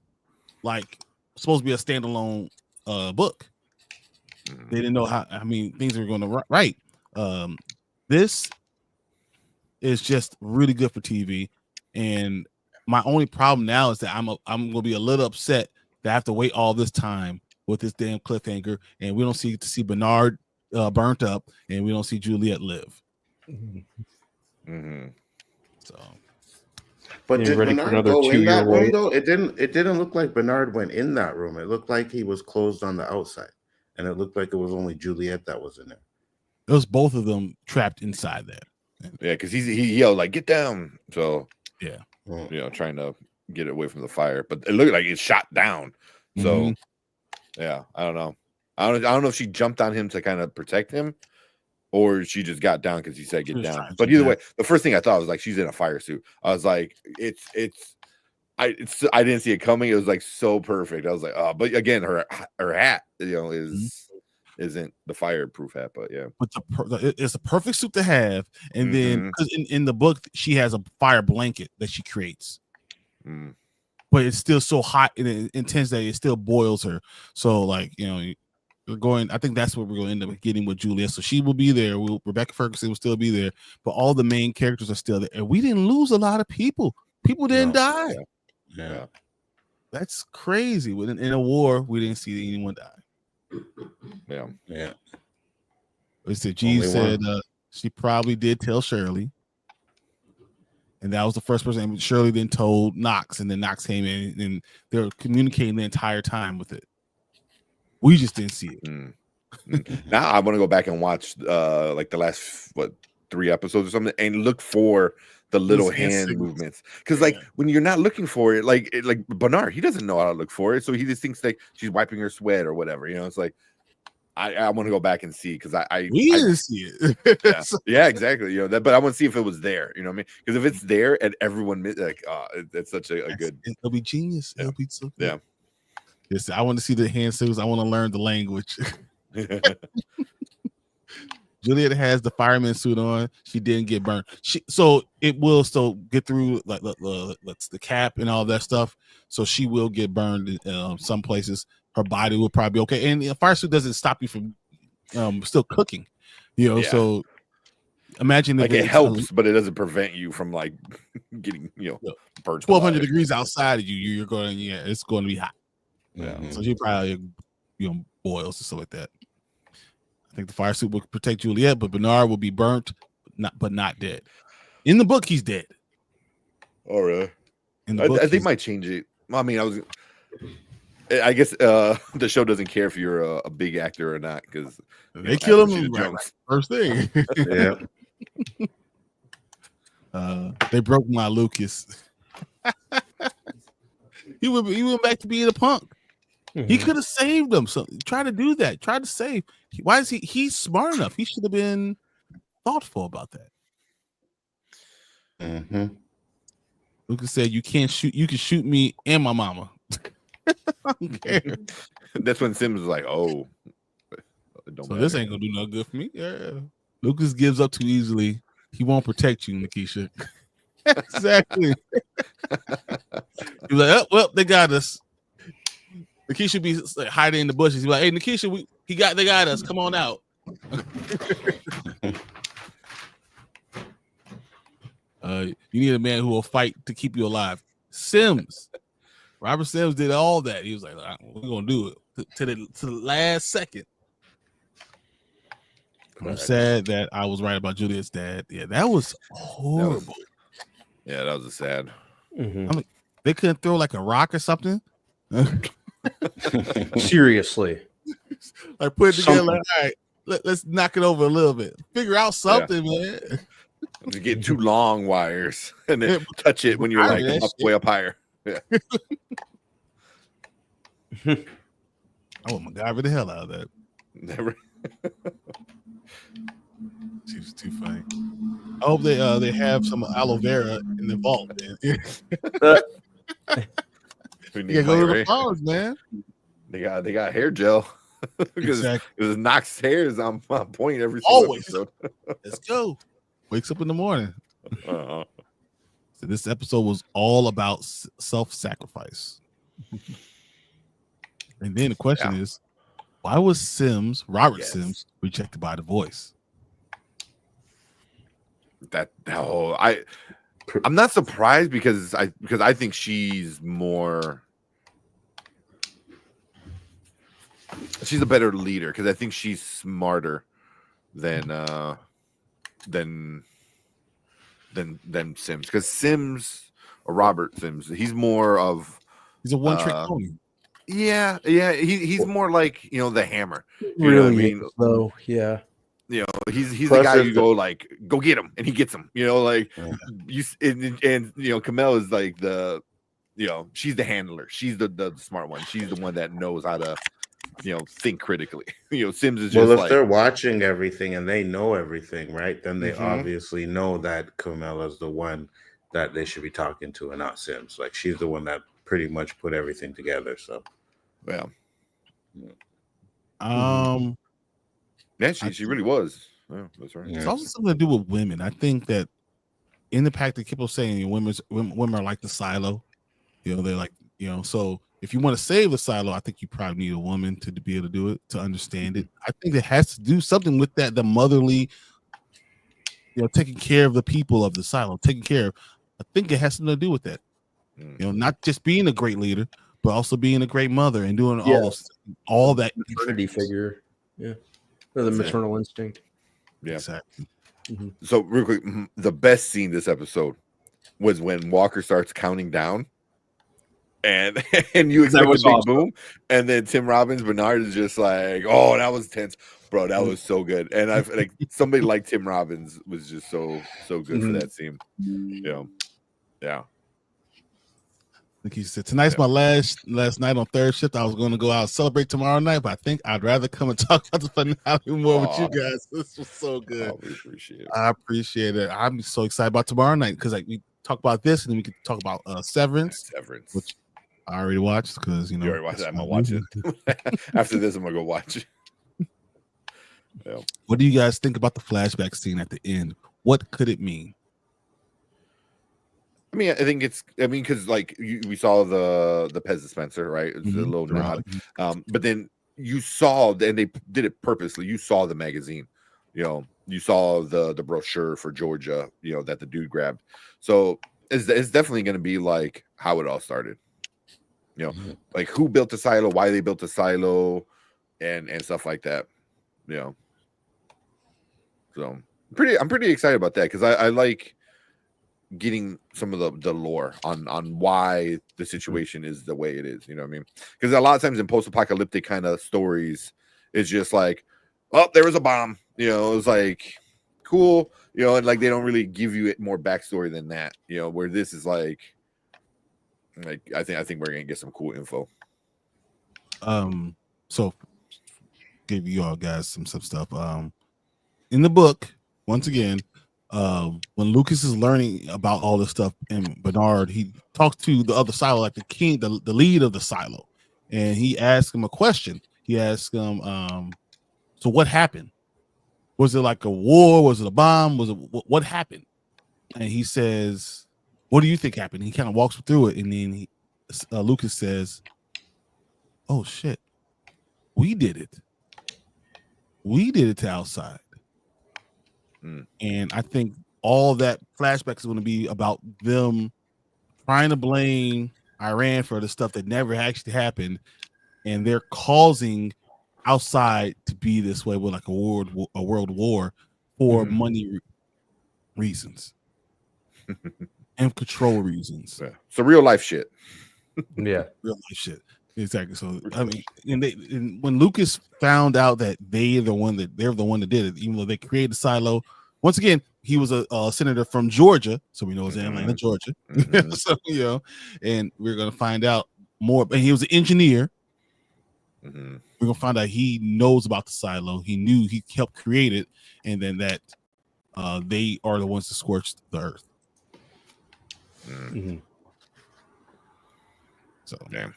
like supposed to be a standalone book. They didn't know how. I mean, things are going to write. This is just really good for TV, and my only problem now is that I'm going to be a little upset that I have to wait all this time with this damn cliffhanger, and we don't see Bernard burnt up, and we don't see Juliet live. So, but did Bernard go in that room though? It didn't look like Bernard went in that room. It looked like he was closed on the outside, and it looked like it was only Juliet that was in there. It was both of them trapped inside there. Yeah, because he yelled like, "Get down!" So yeah, trying to get away from the fire, but it looked like it shot down. So yeah, I don't know. I don't know if she jumped on him to kind of protect him, or she just got down because he said get down. But either way, the first thing I thought was like she's in a fire suit. I was like, I didn't see it coming. It was like so perfect. I was like, oh, but again, her hat, isn't the fireproof hat, but yeah. But it's a perfect suit to have, and then because in the book she has a fire blanket that she creates, but it's still so hot and intense that it still boils her. So like we're going. I think that's what we're going to end up getting with Juliet. So she will be there. Rebecca Ferguson will still be there, but all the main characters are still there, and we didn't lose a lot of people. People didn't die. Yeah, that's crazy. In a war, we didn't see anyone die. Yeah. Mr. G said she probably did tell Shirley, and that was the first person. And Shirley then told Knox, and then Knox came in, and they were communicating the entire time with it. We just didn't see it. Now I want to go back and watch like the last 3 episodes or something, and look for the little hand movements, because like when you're not looking for it, like Bernard, he doesn't know how to look for it, so he just thinks like she's wiping her sweat or whatever. It's like I want to go back and see, because we didn't see it. Yeah, exactly. But I want to see if it was there. You know what I mean? Because if it's there and everyone like, it's such a good. It'll be genius. Yeah. It'll be so good. Yeah. Yes, I want to see the hand signals. I want to learn the language. Juliet has the fireman suit on. She didn't get burned. So it will still get through like the cap and all that stuff. So she will get burned in some places. Her body will probably be okay. And a fire suit doesn't stop you from still cooking. So imagine like it helps, but it doesn't prevent you from like getting burned. 1,200 degrees outside of you. You're going. Yeah, it's going to be hot. Yeah. So she probably boils and stuff like that. I think the fire suit will protect Juliet, but Bernard will be burnt, but not dead. In the book, he's dead. Oh, really? In the book, I think might change it. I mean, I guess the show doesn't care if you're a big actor or not, because they kill him right, first thing. Yeah. They broke my Lucas. He went back to being a punk. He could have saved them. So try to do that. Try to save. Why is he's smart enough? He should have been thoughtful about that. Lucas said, "You can't shoot. You can shoot me and my mama." I don't care. That's when Sims was like, "Oh, so this ain't gonna do no good for me." Yeah. Lucas gives up too easily. He won't protect you, Nikisha. Exactly. He's like, "Oh, well, they got us." Nikisha be hiding in the bushes. He's like, "Hey, Nikisha, they got us. Come on out." You need a man who will fight to keep you alive. Sims, Robert Sims did all that. He was like, "We're gonna do it to the last second." I'm sad that I was right about Juliet's dad. Yeah, that was horrible. That was a sad. I mean, they couldn't throw like a rock or something. Seriously, like put it together. Like, all right, let's knock it over a little bit. Figure out something, man. You get 2 long wires and then touch it when you're like way up higher. Yeah. Oh my God, the hell out of that. Never. She was too funny. I hope they have some aloe vera in the vault, man. Yeah, go to the farms, man. They got hair gel. Because Knox's hair is on point every always. Episode. Let's go. Wakes up in the morning. So this episode was all about self-sacrifice. And then the question is, why was Robert Sims, rejected by The Voice? I'm not surprised because I think she's more. She's a better leader because I think she's smarter than Sims, because Sims or Robert Sims, he's more of he's a one-trick pony. Yeah, he's more like the hammer. You really know what I mean? Though, yeah. He's the guy you go get him, and he gets him. Kamel is like the she's the handler. She's the smart one. She's the one that knows how to, think critically. Sims is just Well, if like, they're watching everything and they know everything, right, then they Mhm. obviously know that Camilla's the one that they should be talking to and not Sims. Like, she's the one that pretty much put everything together. So, yeah. Yeah, She really was. Yeah, that's right. It's also something to do with women. I think that in the pack, that people saying women are like the silo. They're like, so if you want to save the silo, I think you probably need a woman to be able to do it, to understand it. I think it has to do something with that, the motherly, taking care of the people of the silo, taking care of. I think it has something to do with that. Not just being a great leader, but also being a great mother and doing all that maternity figure. Yeah, or the maternal instinct. Yeah, exactly. So real quick, the best scene this episode was when Walker starts counting down, and you expect a big boom, and then Tim Robbins Bernard is just like, "Oh, that was tense, bro. That was so good." And I like somebody like Tim Robbins was just so good for that scene. Yeah. Like he said, tonight's my last night on third shift. I was going to go out and celebrate tomorrow night, but I think I'd rather come and talk about the finale more with you guys. This was so good. We appreciate it. I appreciate it. I'm so excited about tomorrow night because we talk about this and then we can talk about Severance, which I already watched because you already watched it. I'm gonna watch it after this. I'm gonna go watch it. Yeah. What do you guys think about the flashback scene at the end? What could it mean? I mean, I think because like we saw the Pez dispenser, right? It's a little nod. But then you saw, and they did it purposely. You saw the magazine, you saw the brochure for Georgia, that the dude grabbed. So it's definitely going to be like how it all started. Like who built the silo, why they built the silo, and stuff like that. So I'm pretty excited about that because I like getting some of the lore on why the situation is the way it is. You know what I mean? Because a lot of times in post-apocalyptic kind of stories, it's just like, oh, there was a bomb. It was like cool. And like they don't really give you more backstory than that. Where this is like I think we're gonna get some cool info. So give you all guys some stuff. In the book, once again, when Lucas is learning about all this stuff, and Bernard, he talks to the other silo, like the king, the lead of the silo, and he asks him a question. He asks him, so what happened? Was it like a war? Was it a bomb? Was it what happened? And he says, what do you think happened? He kind of walks through it, and then Lucas says, oh shit, we did it. We did it to outside. And I think all that flashback is going to be about them trying to blame Iran for the stuff that never actually happened, and they're causing outside to be this way with like a world war for money reasons and control reasons. Yeah. So real life shit. Yeah, real life shit. Exactly. So I mean, and when Lucas found out that they're the one that did it, even though they created the silo. Once again, he was a senator from Georgia, so we know it's in Atlanta, Georgia. So and we're gonna find out more. And he was an engineer. We're gonna find out he knows about the silo. He knew, he helped create it, and then that they are the ones that scorched the earth. So yeah.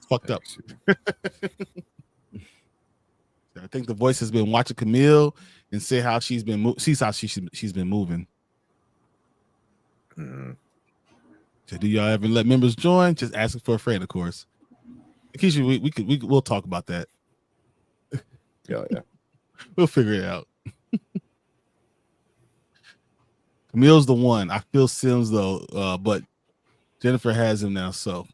Fucked up. I think the voice has been watching Camille and say how she's been she's been moving. So do y'all ever let members join? Just asking for a friend, of course. Keisha, we'll talk about that. Yeah. We'll figure it out. Camille's the one. I feel Sims though, but Jennifer has him now, so.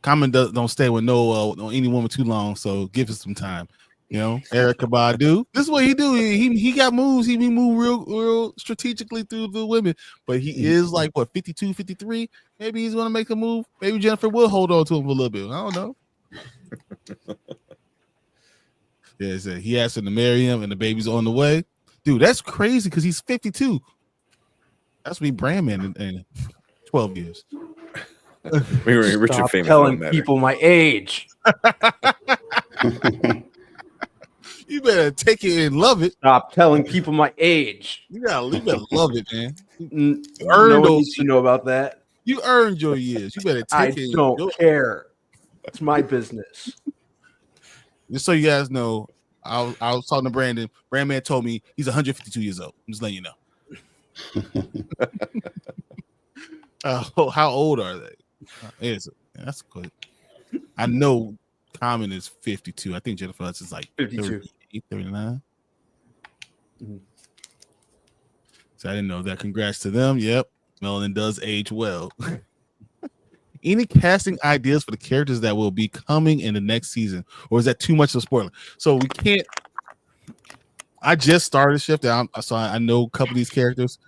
Common don't stay with no any woman too long, so give us some time. Erica Badu. This is what he do. He got moves. He move real strategically through the women, but he is like what 52, 53. Maybe he's gonna make a move. Maybe Jennifer will hold on to him for a little bit. I don't know. Yeah, so he asked her to marry him, and the baby's on the way. Dude, that's crazy because he's 52. That's me, Brandman, in 12 years. We were rich and Stop famous. telling people my age. You better take it and love it. Stop telling people my age. You better love it, man. No Earned one those needs to know about that. You earned your years. You better I take it. don't care. It's my business. Just so you guys know, I was talking to Brandon. Brandman told me he's 152 years old. I'm just letting you know. How old are they? That's good. I know Common is 52. I think Jennifer Hudson is like 52. 39. So I didn't know that. Congrats to them. Yep. Melanin does age well. Any casting ideas for the characters that will be coming in the next season, or is that too much of a spoiler? So we can't. I just started Shift, so I know a couple of these characters.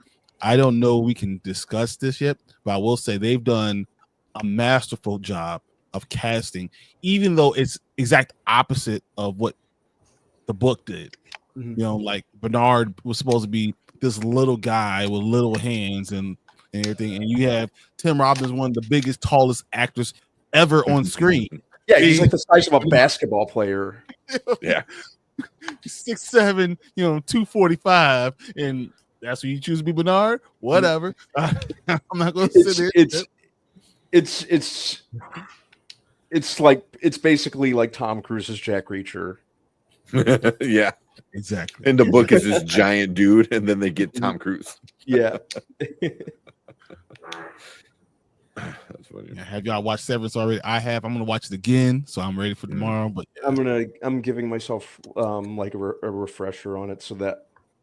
I don't know we can discuss this yet, but I will say they've done a masterful job of casting, even though it's exact opposite of what the book did. You know, like Bernard was supposed to be this little guy with little hands and everything, and you have Tim Robbins, one of the biggest, tallest actors ever on screen. Yeah, he's like the size of a basketball player. Yeah, 6'7", 245, and that's what you choose to be, Bernard. Whatever. I'm not going to sit there. It's basically like Tom Cruise's Jack Reacher. Yeah, exactly. And the book is this giant dude, and then they get Tom Cruise. Yeah. That's funny. Yeah, have y'all watched Severance already? I have. I'm gonna watch it again, so I'm ready for tomorrow. But I'm giving myself like a refresher on it, so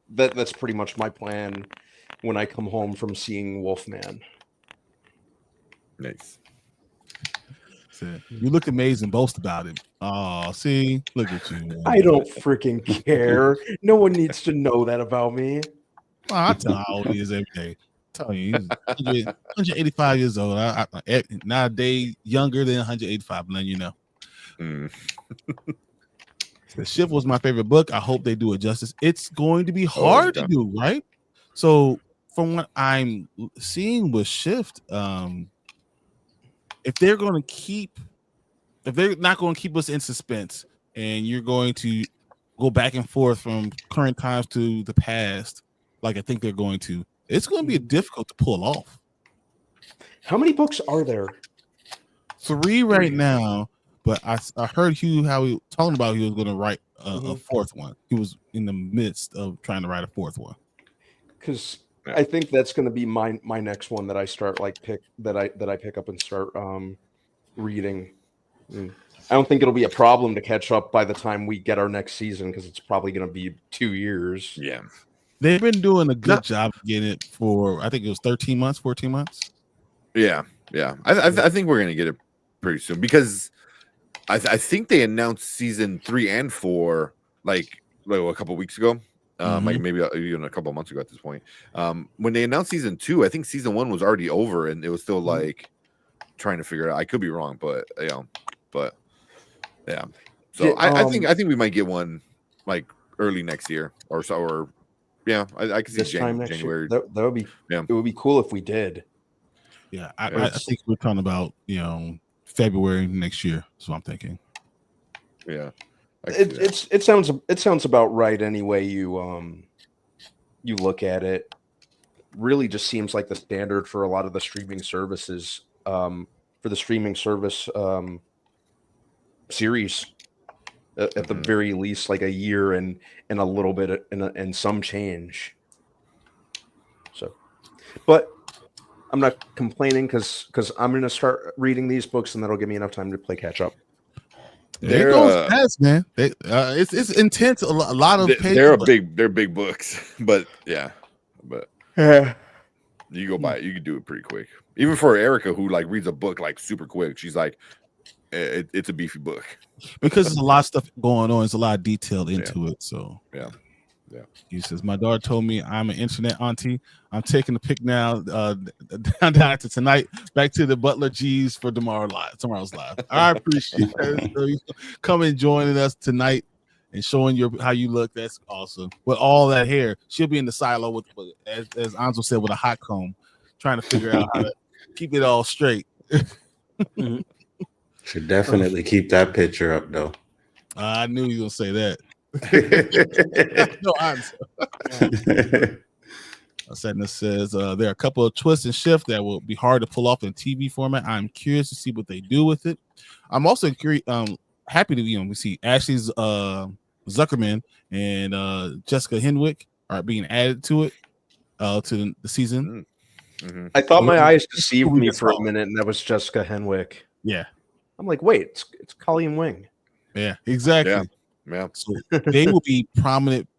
that's pretty much my plan when I come home from seeing Wolfman. Nice. You look amazing. Boast about it. Oh, see, look at you. Man. I don't freaking care. No one needs to know that about me. Well, I tell how old he is every day. Tell you, he's 185 years old. Not a day younger than 185. I'm letting you know. The Shift was my favorite book. I hope they do it justice. It's going to be hard to do, right? So, from what I'm seeing with Shift, if they're not going to keep us in suspense, and you're going to go back and forth from current times to the past, like I think they're going to, it's going to be difficult to pull off. How many books are there? 3 right now, but I heard how he talking about he was going to write a fourth one. He was in the midst of trying to write a fourth one. Because I think that's going to be my next one that I start that I pick up and start reading. I don't think it'll be a problem to catch up by the time we get our next season, because it's probably going to be 2 years. Yeah. They've been doing a good job getting it for, I think it was 13 months, 14 months. Yeah. I think we're gonna get it pretty soon, because I think they announced season 3 and 4 like a couple weeks ago. Like maybe even a couple of months ago at this point. When they announced season 2, I think season 1 was already over, and it was still like trying to figure it out. I could be wrong, but yeah. So I think we might get one like early next year or so, or yeah, I can see January. That would be It would be cool if we did. Yeah, I think we're talking about February next year. That's what I'm thinking. Yeah, it sounds about right anyway. You look at it. Really, just seems like the standard for a lot of the streaming services. For the streaming service series, at the very least, like a year and a little bit and some change. So, but I'm not complaining because I'm going to start reading these books, and that'll give me enough time to play catch up. It goes fast, man. It's intense. A lot of pages. They're big books, but yeah. You go by it, you can do it pretty quick. Even for Erica, who like reads a book like super quick, she's like, it's a beefy book because there's a lot of stuff going on. There's a lot of detail into it. So yeah. He says, my daughter told me I'm an internet auntie. I'm taking the pick now down to tonight. Back to the Butler G's for tomorrow's live. I appreciate it. So come and joining us tonight and showing how you look. That's awesome. With all that hair, she'll be in the silo with as Anzo said, with a hot comb, trying to figure out how to keep it all straight. Should definitely keep that picture up though. I knew you were gonna say that. No answer. Sadness says there are a couple of twists and shifts that will be hard to pull off in TV format. I'm curious to see what they do with it. I'm also curious, happy to we see Ashley's Zuckerman and Jessica Henwick are being added to it to the season. Mm-hmm. I thought my eyes deceived me for a minute, and that was Jessica Henwick. Yeah, I'm like, wait, it's Colleen Wing. Yeah, exactly. Yeah. So they will be prominent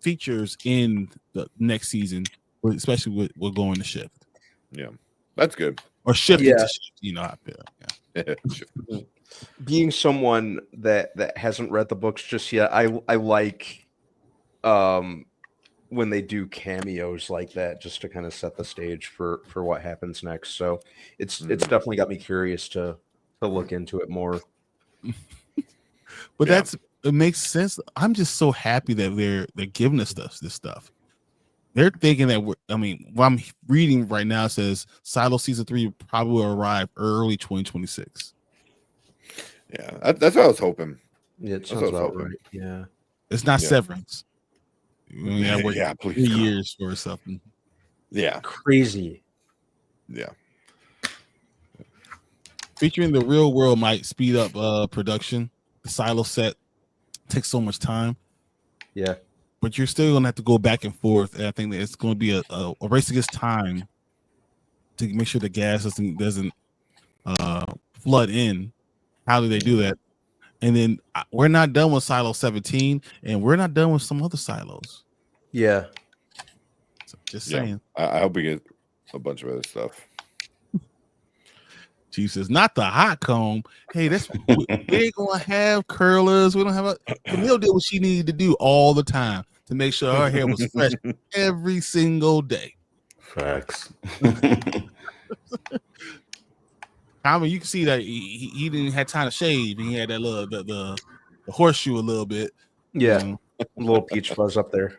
features in the next season, especially with going to shift. Yeah, that's good. Or shifting to shift, you know how I feel. Yeah. Being someone that hasn't read the books just yet, I like when they do cameos like that, just to kind of set the stage for what happens next. So it's definitely got me curious to look into it more. But it makes sense. I'm just so happy that they're giving us this stuff. They're thinking that what I'm reading right now says Silo season 3 probably will arrive early 2026. Yeah, that's what I was hoping. Yeah, it sounds about right. Yeah, it's not Severance. Yeah, 3 years or something. Yeah, crazy. Yeah. Featuring the real world might speed up production. The Silo set takes so much time. Yeah, but you're still gonna have to go back and forth. And I think that it's going to be a race against time to make sure the gas doesn't flood in. How do they do that? And then we're not done with Silo 17, and we're not done with some other silos. Yeah, so just saying. I hope we get a bunch of other stuff. Chief says, not the hot comb. Hey, we ain't gonna have curlers. We don't have Camille did what she needed to do all the time to make sure her hair was fresh every single day. Facts. I mean, you can see that he didn't have time to shave. He had that little the horseshoe a little bit. Yeah, a little peach fuzz up there.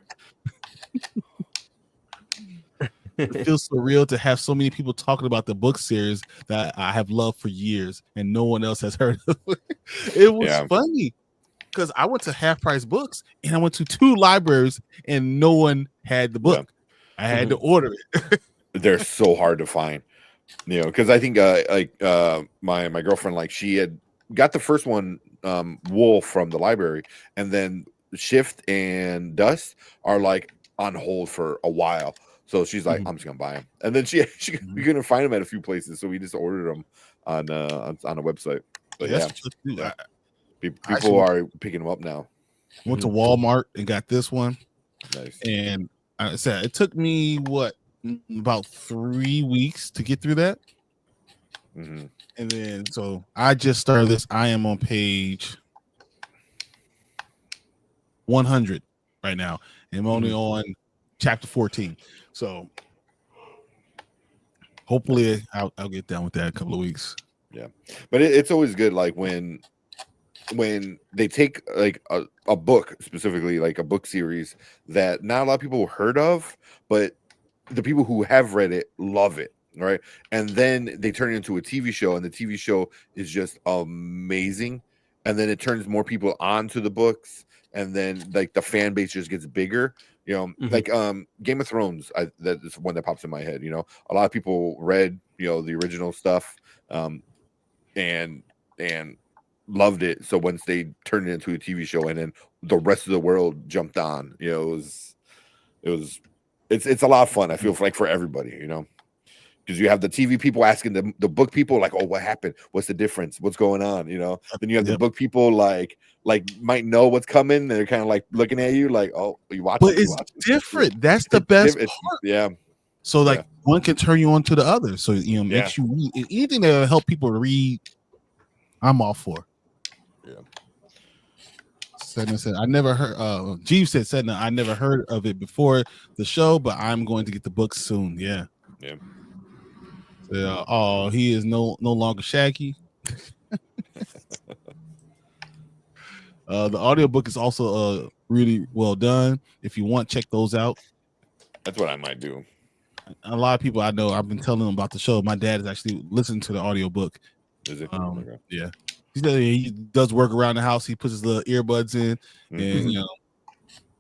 It feels surreal to have so many people talking about the book series that I have loved for years and no one else has heard of it. It was funny because I went to Half Price Books and I went to 2 libraries and no one had the book. I had to order it. They're so hard to find, because I think my girlfriend, she had got the first one, Wool, from the library, and then Shift and Dust are on hold for a while. So she's like, I'm just gonna buy them, and then we couldn't find them at a few places, so we just ordered them on a website. But people are picking them up now. Went to Walmart and got this one. Nice. And I said it took me about 3 weeks to get through that. Mm-hmm. And then so I just started this. I am on page 100 right now. I'm only on chapter 14. So hopefully I'll get done with that in a couple of weeks. Yeah, but it's always good when they take a book, specifically a book series that not a lot of people heard of, but the people who have read it love it, right? And then they turn it into a TV show, and the TV show is just amazing, and then it turns more people onto the books, and then the fan base just gets bigger. Game of Thrones, that is one that pops in my head. A lot of people read the original stuff and loved it. So once they turned it into a TV show, and then the rest of the world jumped on, it's a lot of fun. I feel for everybody, because you have the TV people asking the book people oh, what happened? What's the difference? What's going on? Then you have the book people might know what's coming. They're kind of looking at you oh, you watching? But it's different. That's the best part. Yeah. So one can turn you on to the other. So makes you read anything that will help people read. I'm all for. Yeah. Sedna said, I never heard. Jeeves said, Sedna, I never heard of it before the show, but I'm going to get the book soon. Yeah. Yeah. So, he is no longer Shaggy. The audiobook is also really well done. If you want, check those out. That's what I might do. A lot of people I know, I've been telling them about the show. My dad is actually listening to the audiobook. Is it? Okay. Yeah. He does work around the house. He puts his little earbuds in, and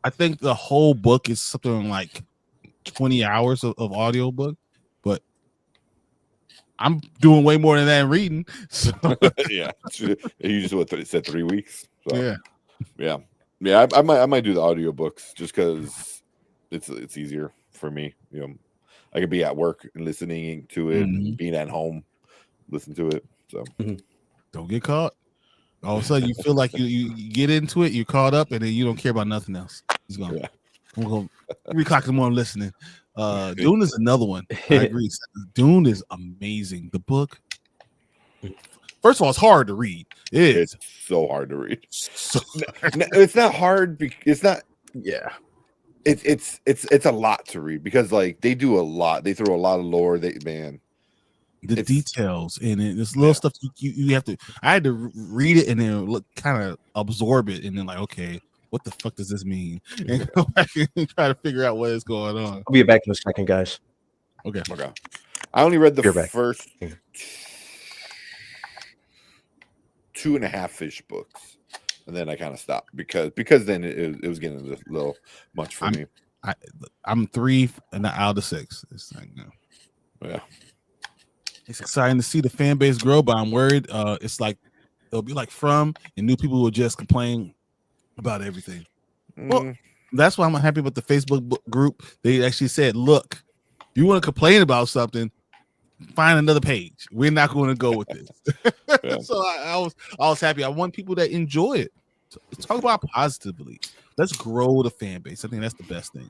I think the whole book is something like 20 hours of audiobook, but I'm doing way more than that in reading. So Yeah, you just said 3 weeks. So, yeah. I might do the audiobooks just because it's easier for me. I could be at work and listening to it, and being at home, listen to it. So don't get caught. All of a sudden, you feel like you get into it, you're caught up, and then you don't care about nothing else. He's going. Yeah. I'm going 3 o'clock in the morning listening. Dune is another one. I agree. Dune is amazing. The book. First of all, it's hard to read. It's so hard to read. It's not hard. It's not. Yeah. It's a lot to read because like they do a lot. They throw a lot of lore. The details in it. There's little stuff you have to. I had to read it and then kind of absorb it, and then like, okay, what the fuck does this mean? And go back and try to figure out what is going on. I'll be back in a second, guys. Okay. I only read the first 2.5 fish books, and then I kind of stopped because then it was getting a little much for me. I'm 3 and out of the 6. It's like yeah. It's exciting to see the fan base grow, but I'm worried. It's like it'll be like From, and new people will just complain about everything. Well, that's why I'm happy with the Facebook group. They actually said, "Look, you want to complain about something, find another page. We're not going to go with this." So I was happy. I want people that enjoy it. So talk about positively. Let's grow the fan base. I think that's the best thing.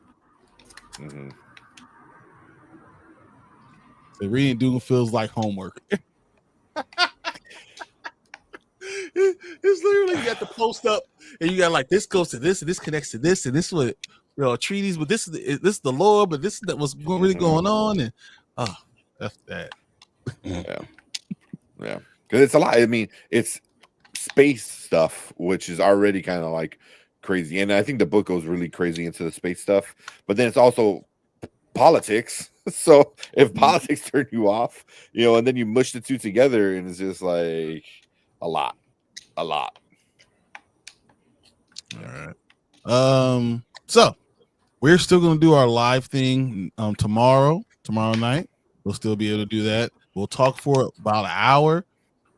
The reading Dune feels like homework. It's literally you got the post up, and you got like this goes to this, and this connects to this, and this is what treaties, but this is the lore, but this is what's really going on, and that's that. Yeah, because it's a lot. I mean, it's space stuff, which is already kind of like crazy, and I think the book goes really crazy into the space stuff, but then it's also politics. So if politics turn you off, and then you mush the two together, and it's just like a lot. All right. So we're still gonna do our live thing tomorrow night. We'll still be able to do that. We'll talk for about an hour.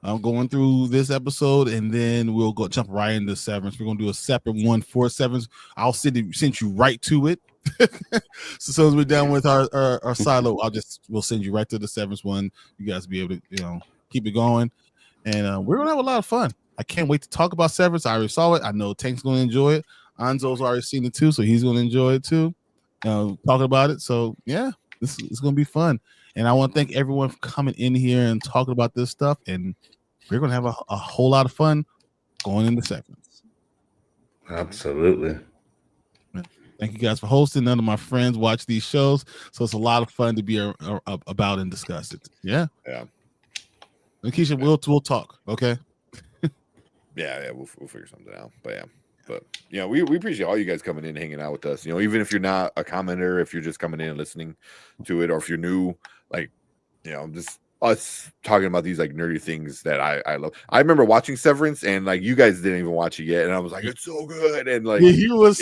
I'm going through this episode, and then we'll go jump right into Severance. We're gonna do a separate one for Severance. I'll send you right to it. So as soon as we're done with our silo, we'll send you right to the Severance one. You guys will be able to keep it going, and we're gonna have a lot of fun. I can't wait to talk about Severance. I already saw it. I know Tank's gonna enjoy it. Anzo's already seen it too, so he's gonna enjoy it too. Talking about it. So yeah, this is gonna be fun. And I want to thank everyone for coming in here and talking about this stuff. And we're gonna have a whole lot of fun going into Severance. Absolutely. Thank you guys for hosting. None of my friends watch these shows, so it's a lot of fun to be about and discuss it. Yeah. And Keisha, we'll talk. Okay. Yeah, we'll figure something out. But we appreciate all you guys coming in and hanging out with us. Even if you're not a commenter, if you're just coming in and listening to it, or if you're new, like just us talking about these like nerdy things that I love. I remember watching Severance, and like you guys didn't even watch it yet, and I was like, it's so good, and like he was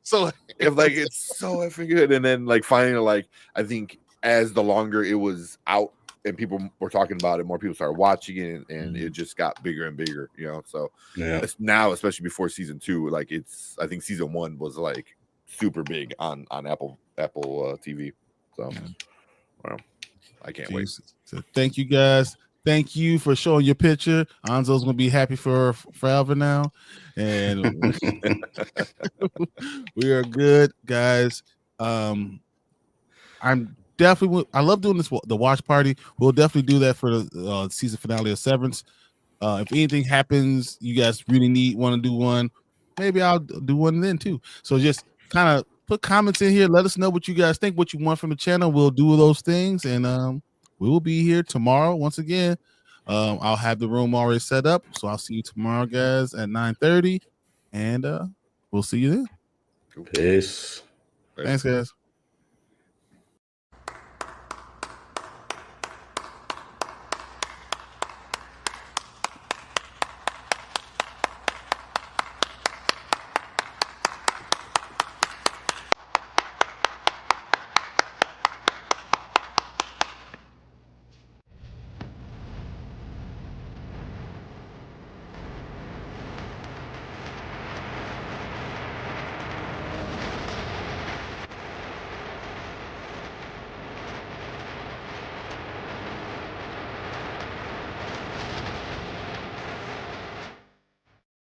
so like it's so effing good, and then like finally, like I think as the longer it was out and people were talking about it, more people started watching it, and it just got bigger and bigger, So it's now, especially before season 2, like I think season 1 was like super big on Apple TV. So well, I can't wait. So thank you guys. Thank you for showing your picture. Anzo's gonna be happy forever now, and we are good, guys. I love doing this, the watch party. We'll definitely do that for the season finale of Severance. If anything happens, you guys really want to do one, maybe I'll do one then too. So just kind of put comments in here. Let us know what you guys think, what you want from the channel. We'll do those things, and we will be here tomorrow once again. I'll have the room already set up, so I'll see you tomorrow, guys, at 9:30. and we'll see you then. Peace. Thanks, guys.